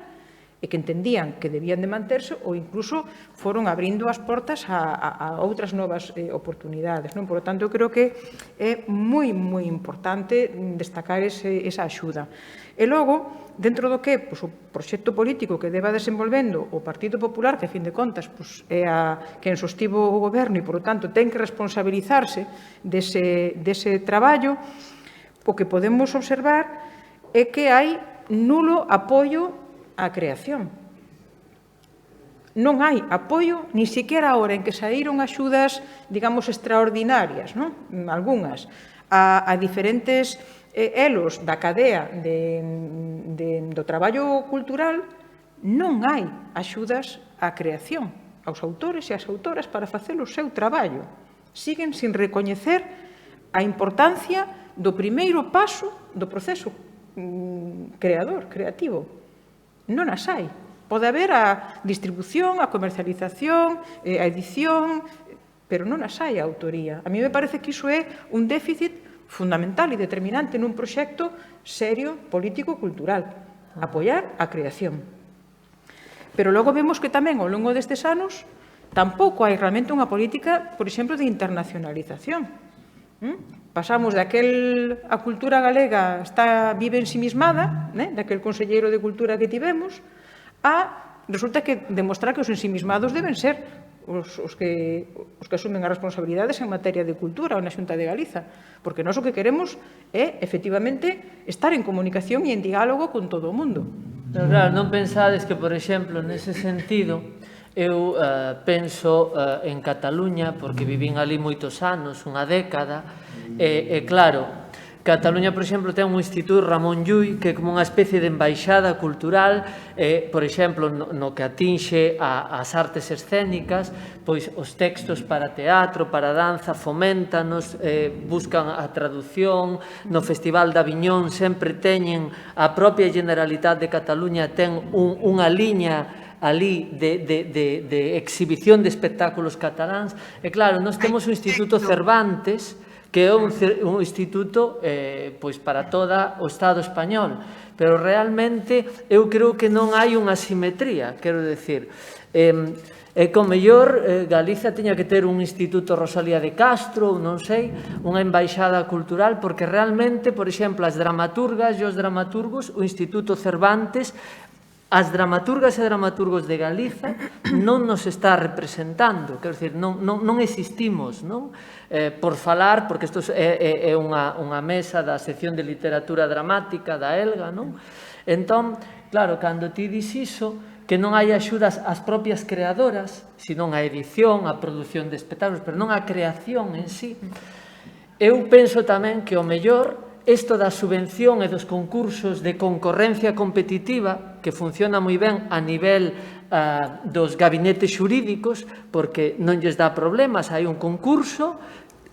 C: e que entendían que debían de manterse ou incluso foron abrindo as portas a outras novas oportunidades. Por lo tanto, eu creo que é moi importante destacar esa axuda. E logo, dentro do que o proxecto político que deba desenvolvendo o Partido Popular, que a fin de contas é quen sostivo o goberno e, por lo tanto, ten que responsabilizarse dese traballo, o que podemos observar é que hai nulo apoio á creación. Non hai apoio, ni siquiera ahora en que saíron axudas, digamos, extraordinarias, non? Algúnas, a diferentes elos da cadea do traballo cultural, non hai axudas á creación, aos autores e ás autoras para facer o seu traballo. Siguen sin recoñecer a importancia do primeiro paso do proceso creativo. Non as hai. Pode haber a distribución, a comercialización, a edición, pero non as hai a autoría. A mí me parece que iso é un déficit fundamental e determinante nun proxecto serio, político-cultural, apoiar a creación. Pero logo vemos que tamén ao longo destes anos tampouco hai realmente unha política, por exemplo, de internacionalización. Pasamos daquel a cultura galega vive ensimismada, daquel conselleiro de cultura que tivemos, a resulta que demostrar que os ensimismados deben ser os que asumen as responsabilidades en materia de cultura ou na Xunta de Galiza, porque nós o que queremos é, efectivamente, estar en comunicación e en diálogo con todo o mundo.
A: Pero claro, non pensades que, por exemplo, nese sentido, eu penso en Cataluña, porque vivín ali moitos anos, unha década, e claro, Cataluña, por exemplo, ten un instituto Ramón Llull que é como unha especie de embaixada cultural, por exemplo, no que atinxe as artes escénicas, pois os textos para teatro, para danza, foméntanos, buscan a traducción, no Festival de Aviñón sempre teñen, a propia Generalitat de Cataluña ten unha liña ali de exhibición de espectáculos cataláns, e claro, nós temos o Instituto Cervantes, que é un instituto para todo o Estado español, pero realmente eu creo que non hai unha simetría, quero decir, e con mellor Galicia tiña que ter un instituto Rosalía de Castro, non sei, unha embaixada cultural, porque realmente, por exemplo, as dramaturgas e os dramaturgos, o Instituto Cervantes, as dramaturgas e dramaturgos de Galiza non nos está representando, quero dicir, non existimos, non? Por falar, porque isto é unha mesa da sección de literatura dramática da Elga, non? Entón, claro, cando ti dis iso, que non hai axudas ás propias creadoras, senón a edición, a produción de espectáculos, pero non a creación en sí, eu penso tamén que o mellor isto da subvención e dos concursos de concorrencia competitiva, que funciona moi ben a nivel dos gabinetes xurídicos, porque non lles dá problemas, hai un concurso,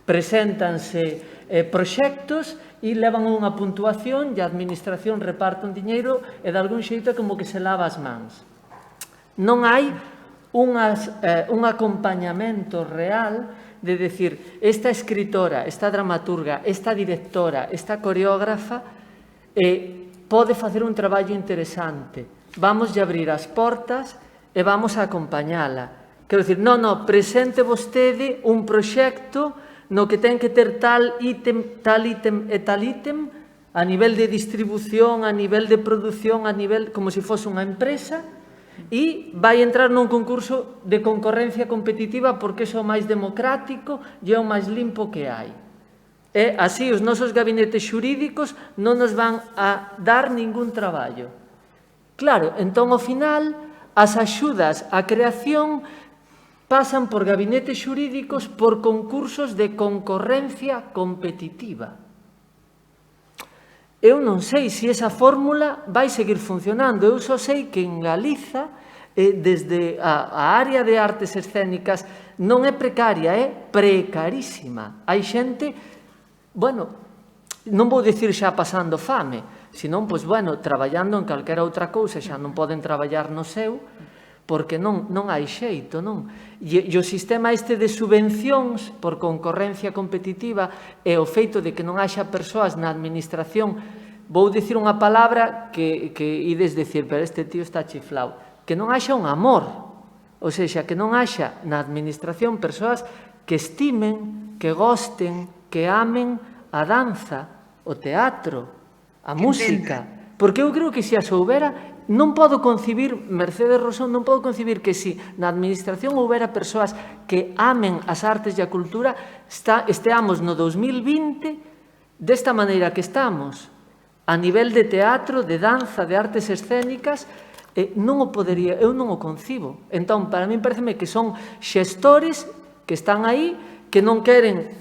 A: preséntanse proxectos e levan unha puntuación e a administración reparte un diñeiro e de algún xeito como que se lava as mans. Non hai un acompañamento real de decir, esta escritora, esta dramaturga, esta directora, esta coreógrafa pode facer un traballo interesante. Vamos a abrir as portas e vamos a acompañala. Quero dicir, non, presente vostede un proxecto no que ten que ter tal ítem e tal ítem a nivel de distribución, a nivel de produción, a nivel como se fose unha empresa, e vai entrar nun concurso de concorrencia competitiva porque é o máis democrático e é o máis limpo que hai. E así os nosos gabinetes xurídicos non nos van a dar ningún traballo. Claro, entón ao final as axudas á creación pasan por gabinetes xurídicos por concursos de concorrencia competitiva. Eu non sei se esa fórmula vai seguir funcionando. Eu só sei que en Galiza, desde a área de artes escénicas, non é precaria, é precarísima. Hai xente, non vou dicir xa pasando fame, senón, traballando en calquera outra cousa, xa non poden traballar no seu, porque non hai xeito, non? E o sistema este de subvencións por concorrencia competitiva e o feito de que non haxa persoas na administración, vou dicir unha palabra que ides dicir, pero este tío está chiflao, que non haxa un amor, ou seja, que non haxa na administración persoas que estimen, que gosten, que amen a danza, o teatro, a música, porque eu creo que se as houbera, non podo concibir, Mercedes Rosón, non podo concibir que se na administración houbera persoas que amen as artes e a cultura, esteamos no 2020 desta maneira que estamos, a nivel de teatro, de danza, de artes escénicas, non o podería, eu non o concibo. Entón, para mí pareceme que son xestores que están aí, que non queren,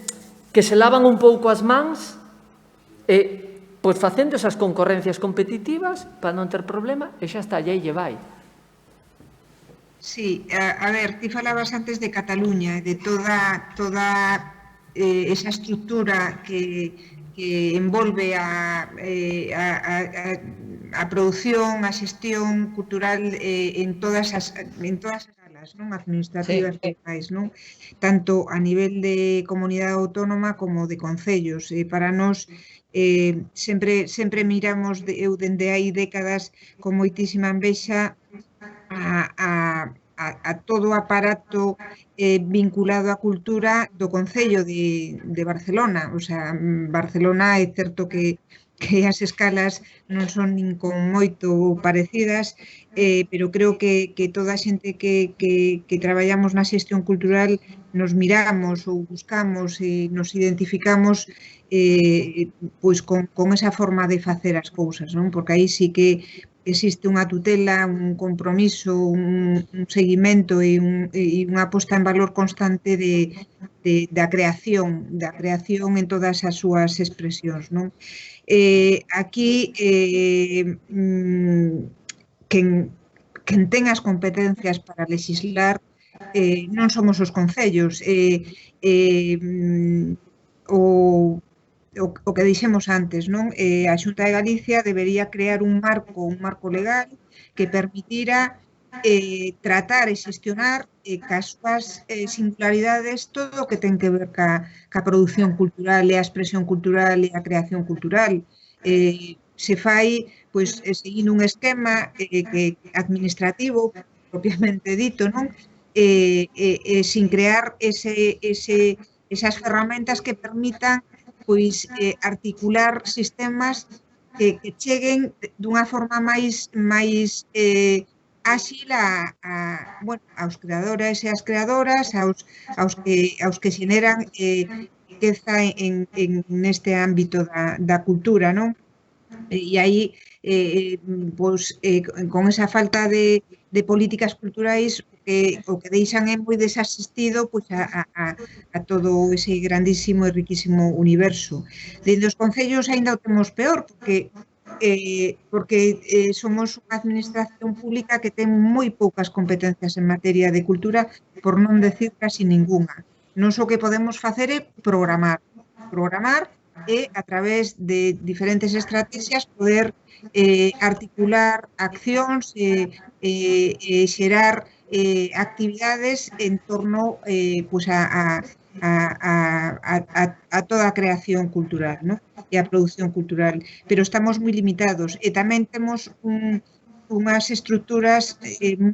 A: que se lavan un pouco as mans, pois facendo esas concorrencias competitivas para non ter problema e xa está, e lle vai.
B: Sí, a ver, ti falabas antes de Cataluña, de toda esa estructura que envolve a produción, a xestión cultural en todas as salas, autónomas, non? Administrativas locais, non? Tanto a nivel de comunidade autónoma como de concellos. Para nós sempre miramos, eu dende hai décadas con moitísima envexa a todo o aparato vinculado á cultura do Concello de Barcelona. O sea, Barcelona é certo que as escalas non son nin con moito parecidas, pero creo que toda a xente que traballamos na xestión cultural nos miramos ou buscamos e nos identificamos pois con esa forma de facer as cousas, non? Porque aí sí que existe unha tutela, un compromiso, un seguimento e unha posta en valor constante da creación en todas as súas expresións, non? Aquí, quen ten as competencias para legislar non somos os concellos. O que dixemos antes, non? A Xunta de Galicia debería crear un marco legal que permitira tratar e xestionar cas súas singularidades todo o que ten que ver ca produción cultural e a expresión cultural e a creación cultural. Se fai pois, seguindo un esquema administrativo, propiamente dito, non? Sin crear esas ferramentas que permitan pois articular sistemas que cheguen dunha forma máis áxil aos creadores e as creadoras, aos que xeneran riqueza neste ámbito da cultura, non? E aí, pois, con esa falta de políticas culturais, o que deixan é moi desasistido pois, a todo ese grandísimo e riquísimo universo. Dende os concellos ainda o temos peor, porque somos unha administración pública que ten moi poucas competencias en materia de cultura, por non decir casi ningunha. Nos o que podemos facer é programar e a través de diferentes estrategias poder articular accións e xerar actividades en torno pois a toda a creación cultural, ¿no? E a produción cultural, pero estamos moi limitados e tamén temos unhas estructuras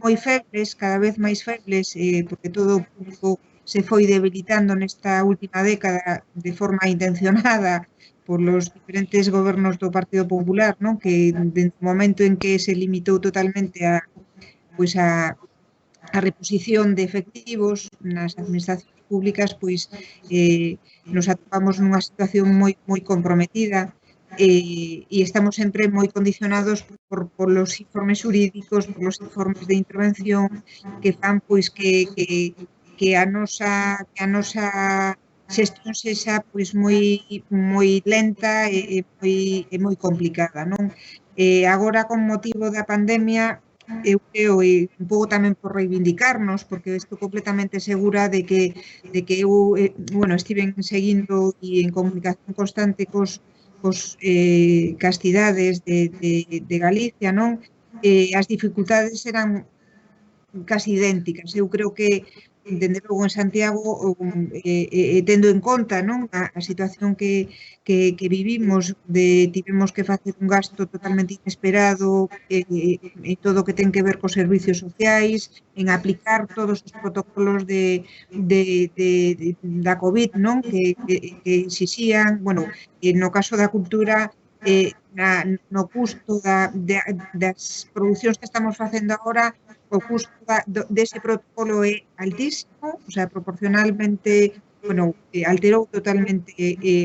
B: moi febles, cada vez máis febles, porque todo o público se foi debilitando nesta última década de forma intencionada por los diferentes gobernos do Partido Popular, non? Que desde o momento en que se limitou totalmente a reposición de efectivos nas administracións públicas, pois nos atopamos nunha situación moi comprometida e estamos sempre moi condicionados por los informes xurídicos, por los informes de intervención que fan pois que a nosa xestión sexa pois moi lenta e moi complicada, non? Agora, con motivo da pandemia, eu creo, e un pouco tamén por reivindicarnos, porque estou completamente segura de que eu, estiven seguindo e en comunicación constante cos castidades de Galicia, non? As dificultades eran casi idénticas. Eu creo que dende logo en Santiago, tendo en conta, non, a situación que vivimos, tivemos que facer un gasto totalmente inesperado en todo o que ten que ver cos servicios sociais, en aplicar todos os protocolos da COVID, non, que exixían, no caso da cultura, no custo das producións que estamos facendo agora, o custo dese protocolo é altísimo, o sea, proporcionalmente, alterou totalmente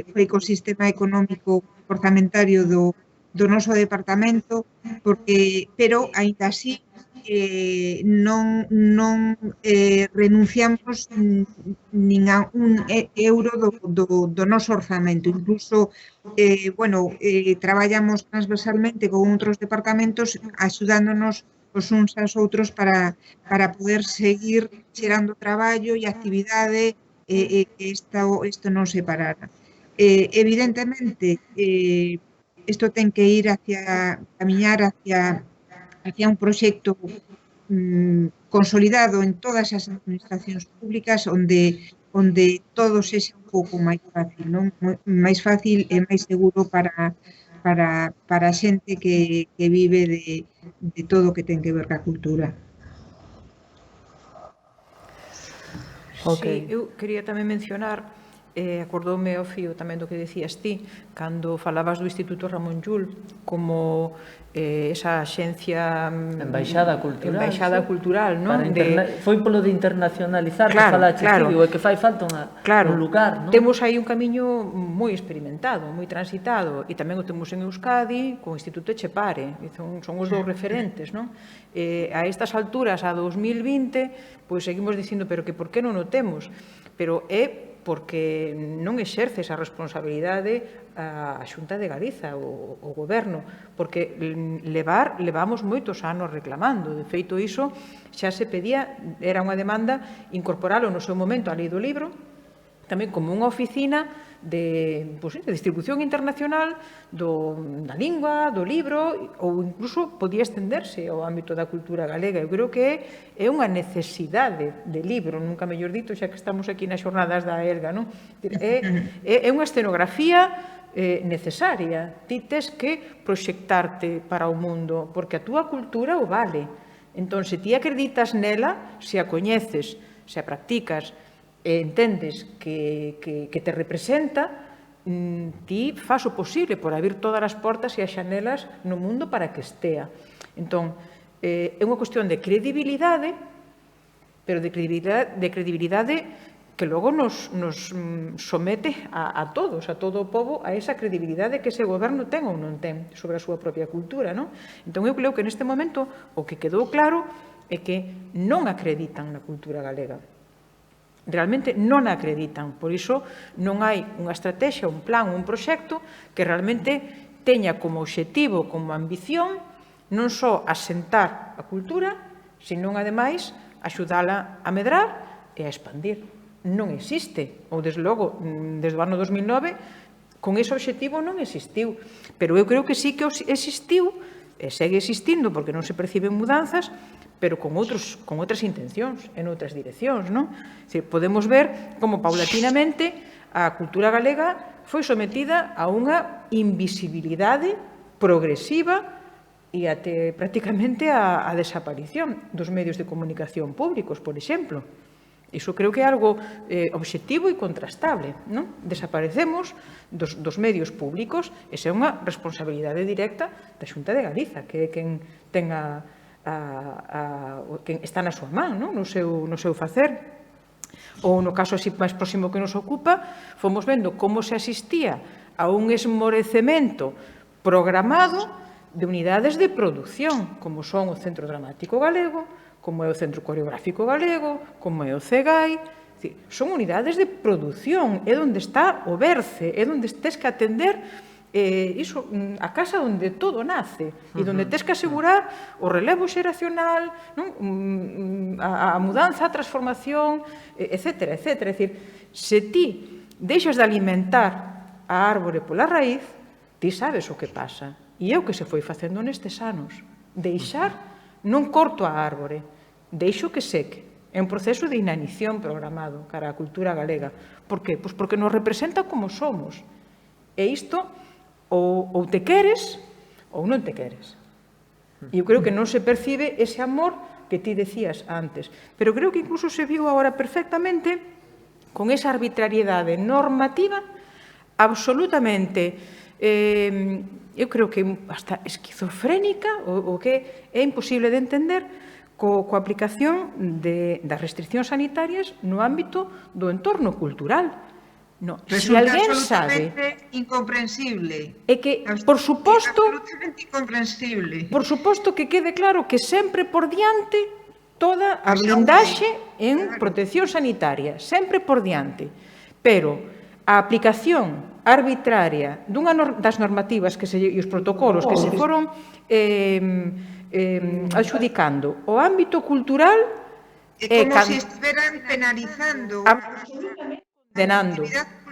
B: o ecosistema económico orzamentario do noso departamento, pero, aínda así, non renunciamos nin a un euro do noso orzamento. Incluso, traballamos transversalmente con outros departamentos axudándonos os uns aos outros para poder seguir xerando traballo e actividade que isto non se parara. Evidentemente, isto ten que ir camiñar hacia un proxecto consolidado en todas as administracións públicas onde todo sexa un pouco máis fácil, non? Máis fácil e máis seguro para a xente que vive de todo o que ten que ver ca cultura.
C: Sí, eu quería tamén mencionar, acordoume ao fío tamén do que decías ti, cando falabas do Instituto Ramón Llull como esa axencia
A: Embaixada
C: cultural, non?
A: Foi polo de internacionalizar, que falache ti, o que fai falta un lugar, non?
C: Temos aí un camiño moi experimentado, moi transitado, e tamén o temos en Euskadi, co Instituto Etxepare, son os dous referentes, non? A estas alturas, a 2020, pois seguimos dicindo, pero que por que non o temos? Pero é porque non exerce esa responsabilidade a Xunta de Galiza, o Goberno, porque levamos moitos anos reclamando. De feito, iso xa se pedía, era unha demanda incorporalo no seu momento á Lei do Libro, tamén como unha oficina de distribución internacional da lingua, do libro, ou incluso podía estenderse ao ámbito da cultura galega. Eu creo que é unha necesidade de libro, nunca mellor dito, xa que estamos aquí nas xornadas da Elga, non? É unha escenografía necesaria. Ti tes que proxectarte para o mundo, porque a túa cultura o vale. Entón, se ti acreditas nela, se a coñeces, se a practicas, e entendes que te representa, ti faz o posible por abrir todas as portas e as xanelas no mundo para que estea. Entón, é unha cuestión de credibilidade, pero de credibilidade que logo nos somete a todos, a todo o pobo, a esa credibilidade que ese goberno ten ou non ten sobre a súa propia cultura, non? Entón, eu creo que neste momento o que quedou claro é que non acreditan na cultura galega. Realmente non acreditan, por iso non hai unha estrategia, un plan, un proxecto que realmente teña como obxectivo, como ambición, non só asentar a cultura, senón, ademais, axudala a medrar e a expandir. Non existe, ou desde logo, desde o ano 2009, con ese obxectivo non existiu, pero eu creo que sí que existiu, e segue existindo porque non se perciben mudanzas, pero con outras intencións, en outras direccións, non? Podemos ver como paulatinamente a cultura galega foi sometida a unha invisibilidade progresiva e até prácticamente a desaparición dos medios de comunicación públicos, por exemplo. Iso creo que é algo obxectivo e contrastable, non? Desaparecemos dos medios públicos, esa é unha responsabilidade directa da Xunta de Galiza, que é quen ten que está na súa man, non? No seu facer. Ou no caso así máis próximo que nos ocupa, fomos vendo como se asistía a un esmorecemento programado de unidades de produción, como son o Centro Dramático Galego, como é o Centro Coreográfico Galego, como é o CEGAI. Son unidades de produción, é onde está o berce, é onde tes que atender a casa onde todo nace e onde tes que asegurar o relevo xeracional, a mudanza, a transformación, etcétera, etcétera. É dicir, se ti deixas de alimentar a árbore pola raíz, ti sabes o que pasa. E é o que se foi facendo nestes anos. Deixar, non corto a árbore, deixo que seque. É un proceso de inanición programado cara á cultura galega. Por que? Pois porque nos representa como somos. E isto ou te queres ou non te queres. E eu creo que non se percibe ese amor que ti decías antes. Pero creo que incluso se viu agora perfectamente con esa arbitrariedade normativa absolutamente, eu creo que hasta esquizofrénica, o que é imposible de entender, coa aplicación das restriccións sanitarias no ámbito do entorno cultural. No, se alguén sabe,
B: incomprensible.
C: É que, por suposto,
B: absolutamente incomprensible.
C: Por suposto que quede claro que sempre por diante toda a blindaxe en protección sanitaria, sempre por diante. Pero a aplicación arbitraria dunha das normativas e os protocolos que se foron adxudicando o ámbito cultural
B: é como se estiveran penalizando,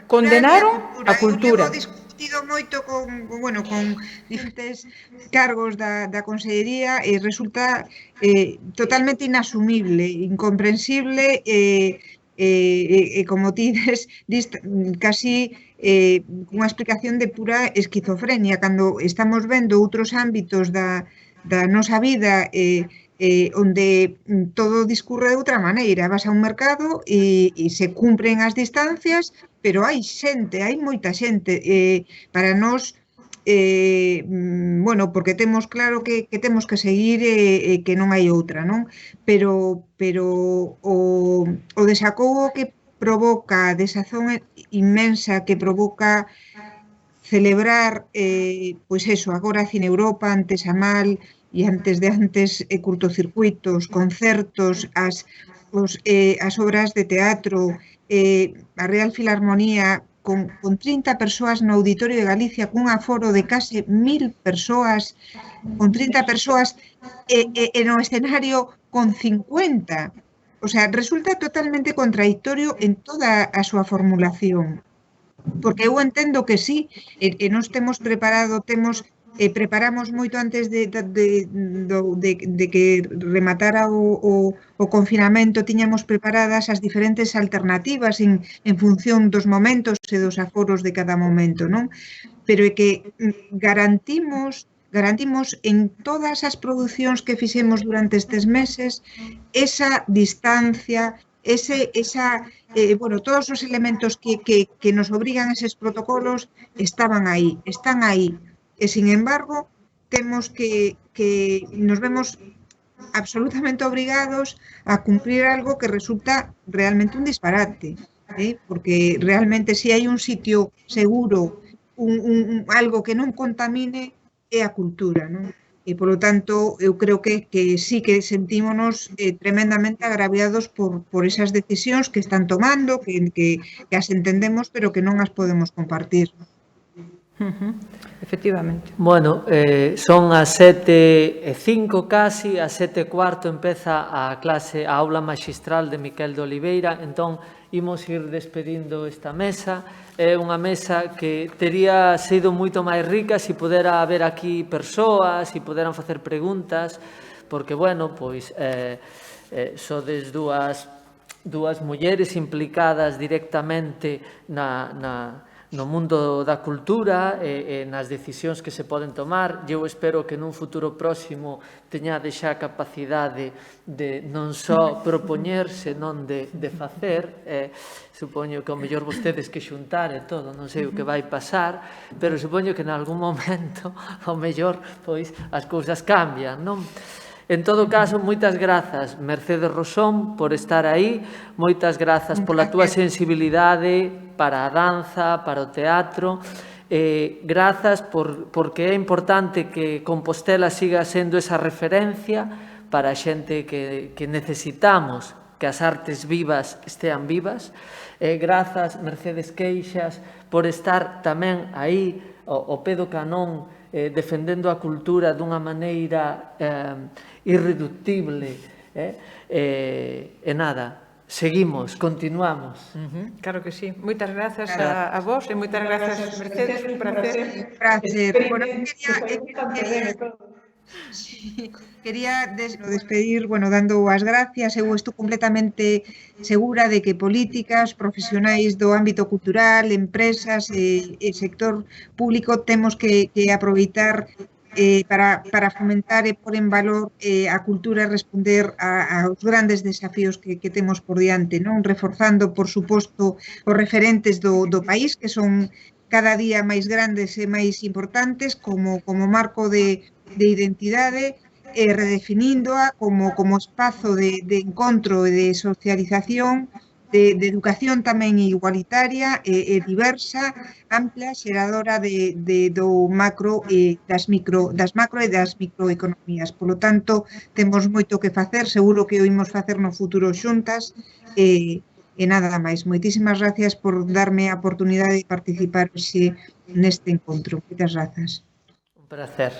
C: condenaron a cultura.
B: discutido moito con diferentes cargos da Consellería e resulta totalmente inasumible, incomprensible como ti casi unha explicación de pura esquizofrenia cando estamos vendo outros ámbitos da nosa vida onde todo discurre de outra maneira. Vas a un mercado e se cumpren as distancias, pero hai xente, hai moita xente. Para nós, porque temos claro que temos que seguir e que non hai outra, non? Pero o desacougo que provoca, a desazón inmensa que provoca celebrar, pois eso, agora Cine Europa, antes a Mal, e antes curtocircuitos, concertos, as obras de teatro, a Real Filarmonía con 30 persoas no Auditorio de Galicia, cun aforo de case 1000 persoas, con 30 persoas e no escenario con 50. O sea, resulta totalmente contradictorio en toda a súa formulación. Porque eu entendo que sí, e nós temos preparado, preparamos moito antes de que rematara o confinamento, tiñamos preparadas as diferentes alternativas en función dos momentos e dos aforos de cada momento, non? Pero é que garantimos en todas as producións que fixemos durante estes meses esa distancia, todos os elementos que nos obrigan a eses protocolos están aí. E, sin embargo, temos que nos vemos absolutamente obrigados a cumplir algo que resulta realmente un disparate, porque realmente si hai un sitio seguro, algo que non contamine, é a cultura, non? E, polo tanto, eu creo que sí que sentímonos tremendamente agraviados por esas decisións que están tomando, que as entendemos, pero que non as podemos compartir.
C: Efectivamente.
A: Bueno, son as 7:05 casi, as 7:15 empeza a aula maxistral de Miquel de Oliveira, entón imos ir despedindo esta mesa. É unha mesa que tería sido moito máis rica se pudera haber aquí persoas, se puderan facer preguntas, porque, bueno, pois sodes dúas mulleres implicadas directamente no mundo da cultura e nas decisións que se poden tomar. Eu espero que nun futuro próximo teñades xa a capacidade de non só propoñer, senón de facer. Supoño que ao mellor vostedes que xuntar e todo, non sei o que vai pasar, pero supoño que en algún momento ao mellor pois as cousas cambian, non? En todo caso, moitas grazas, Mercedes Rosón, por estar aí, moitas grazas pola túa sensibilidade para a danza, para o teatro, grazas porque é importante que Compostela siga sendo esa referencia para a xente que necesitamos que as artes vivas estean vivas. Grazas, Mercedes Queixas, por estar tamén aí ao pé do canón defendendo a cultura dunha maneira irreductible. E nada, seguimos, continuamos.
C: Claro que sí. Moitas grazas a vos e moitas grazas, Mercedes, un placer.
B: Quería despedir, dando as gracias. Eu estou completamente segura de que políticas, profesionais do ámbito cultural, empresas e sector público temos que aproveitar para fomentar e pôr en valor a cultura e responder aos grandes desafíos que temos por diante, non? Reforzando, por suposto, os referentes do país, que son cada día máis grandes e máis importantes como marco de identidade, redefinindoa como espazo de encontro e de socialización, de educación tamén igualitaria e diversa, ampla, xeradora do macro e das macro e das microeconomías. Polo tanto, temos moito que facer, seguro que o imos facer no futuro xuntas, e nada máis. Moitísimas gracias por darme a oportunidade de participar neste encontro. Moitas grazas.
A: Un placer.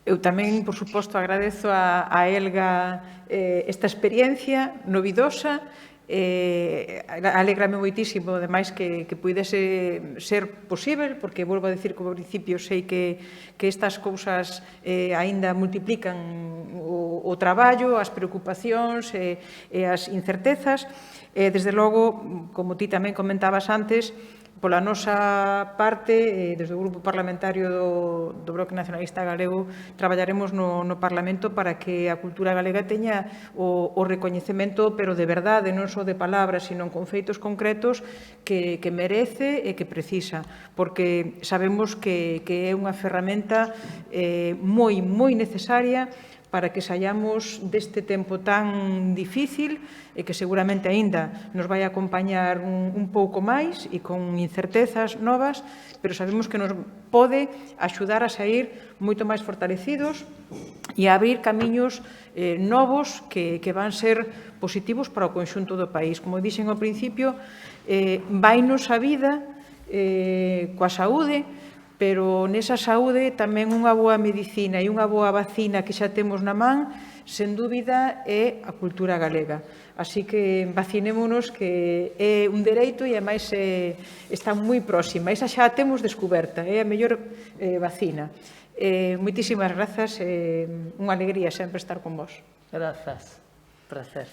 C: Eu tamén, por suposto, agradezo a Elga esta experiencia novidosa Alégrame moitísimo, ademais, que puidese ser posible, porque, volvo a decir que ao principio sei que estas cousas aínda multiplican o traballo, as preocupacións e as incertezas. Desde logo, como ti tamén comentabas antes, pola nosa parte, desde o Grupo Parlamentario do Bloque Nacionalista Galego, traballaremos no Parlamento para que a cultura galega teña o recoñecemento, pero de verdade, non só de palabras, sino con feitos concretos que merece e que precisa, porque sabemos que é unha ferramenta moi necesaria para que saíamos deste tempo tan difícil e que seguramente aínda nos vai acompañar un pouco máis e con incertezas novas, pero sabemos que nos pode axudar a sair moito máis fortalecidos e a abrir camiños novos que van ser positivos para o conxunto do país. Como dixen ao principio, vainos a vida coa saúde, pero nesa saúde tamén unha boa medicina e unha boa vacina que xa temos na man, sen dúbida, é a cultura galega. Así que vacinémonos, que é un dereito e, ademais, está moi próxima. Esa xa a temos descoberta, é a mellor vacina. Moitísimas grazas, unha alegría sempre estar con vos.
A: Grazas. Prazer.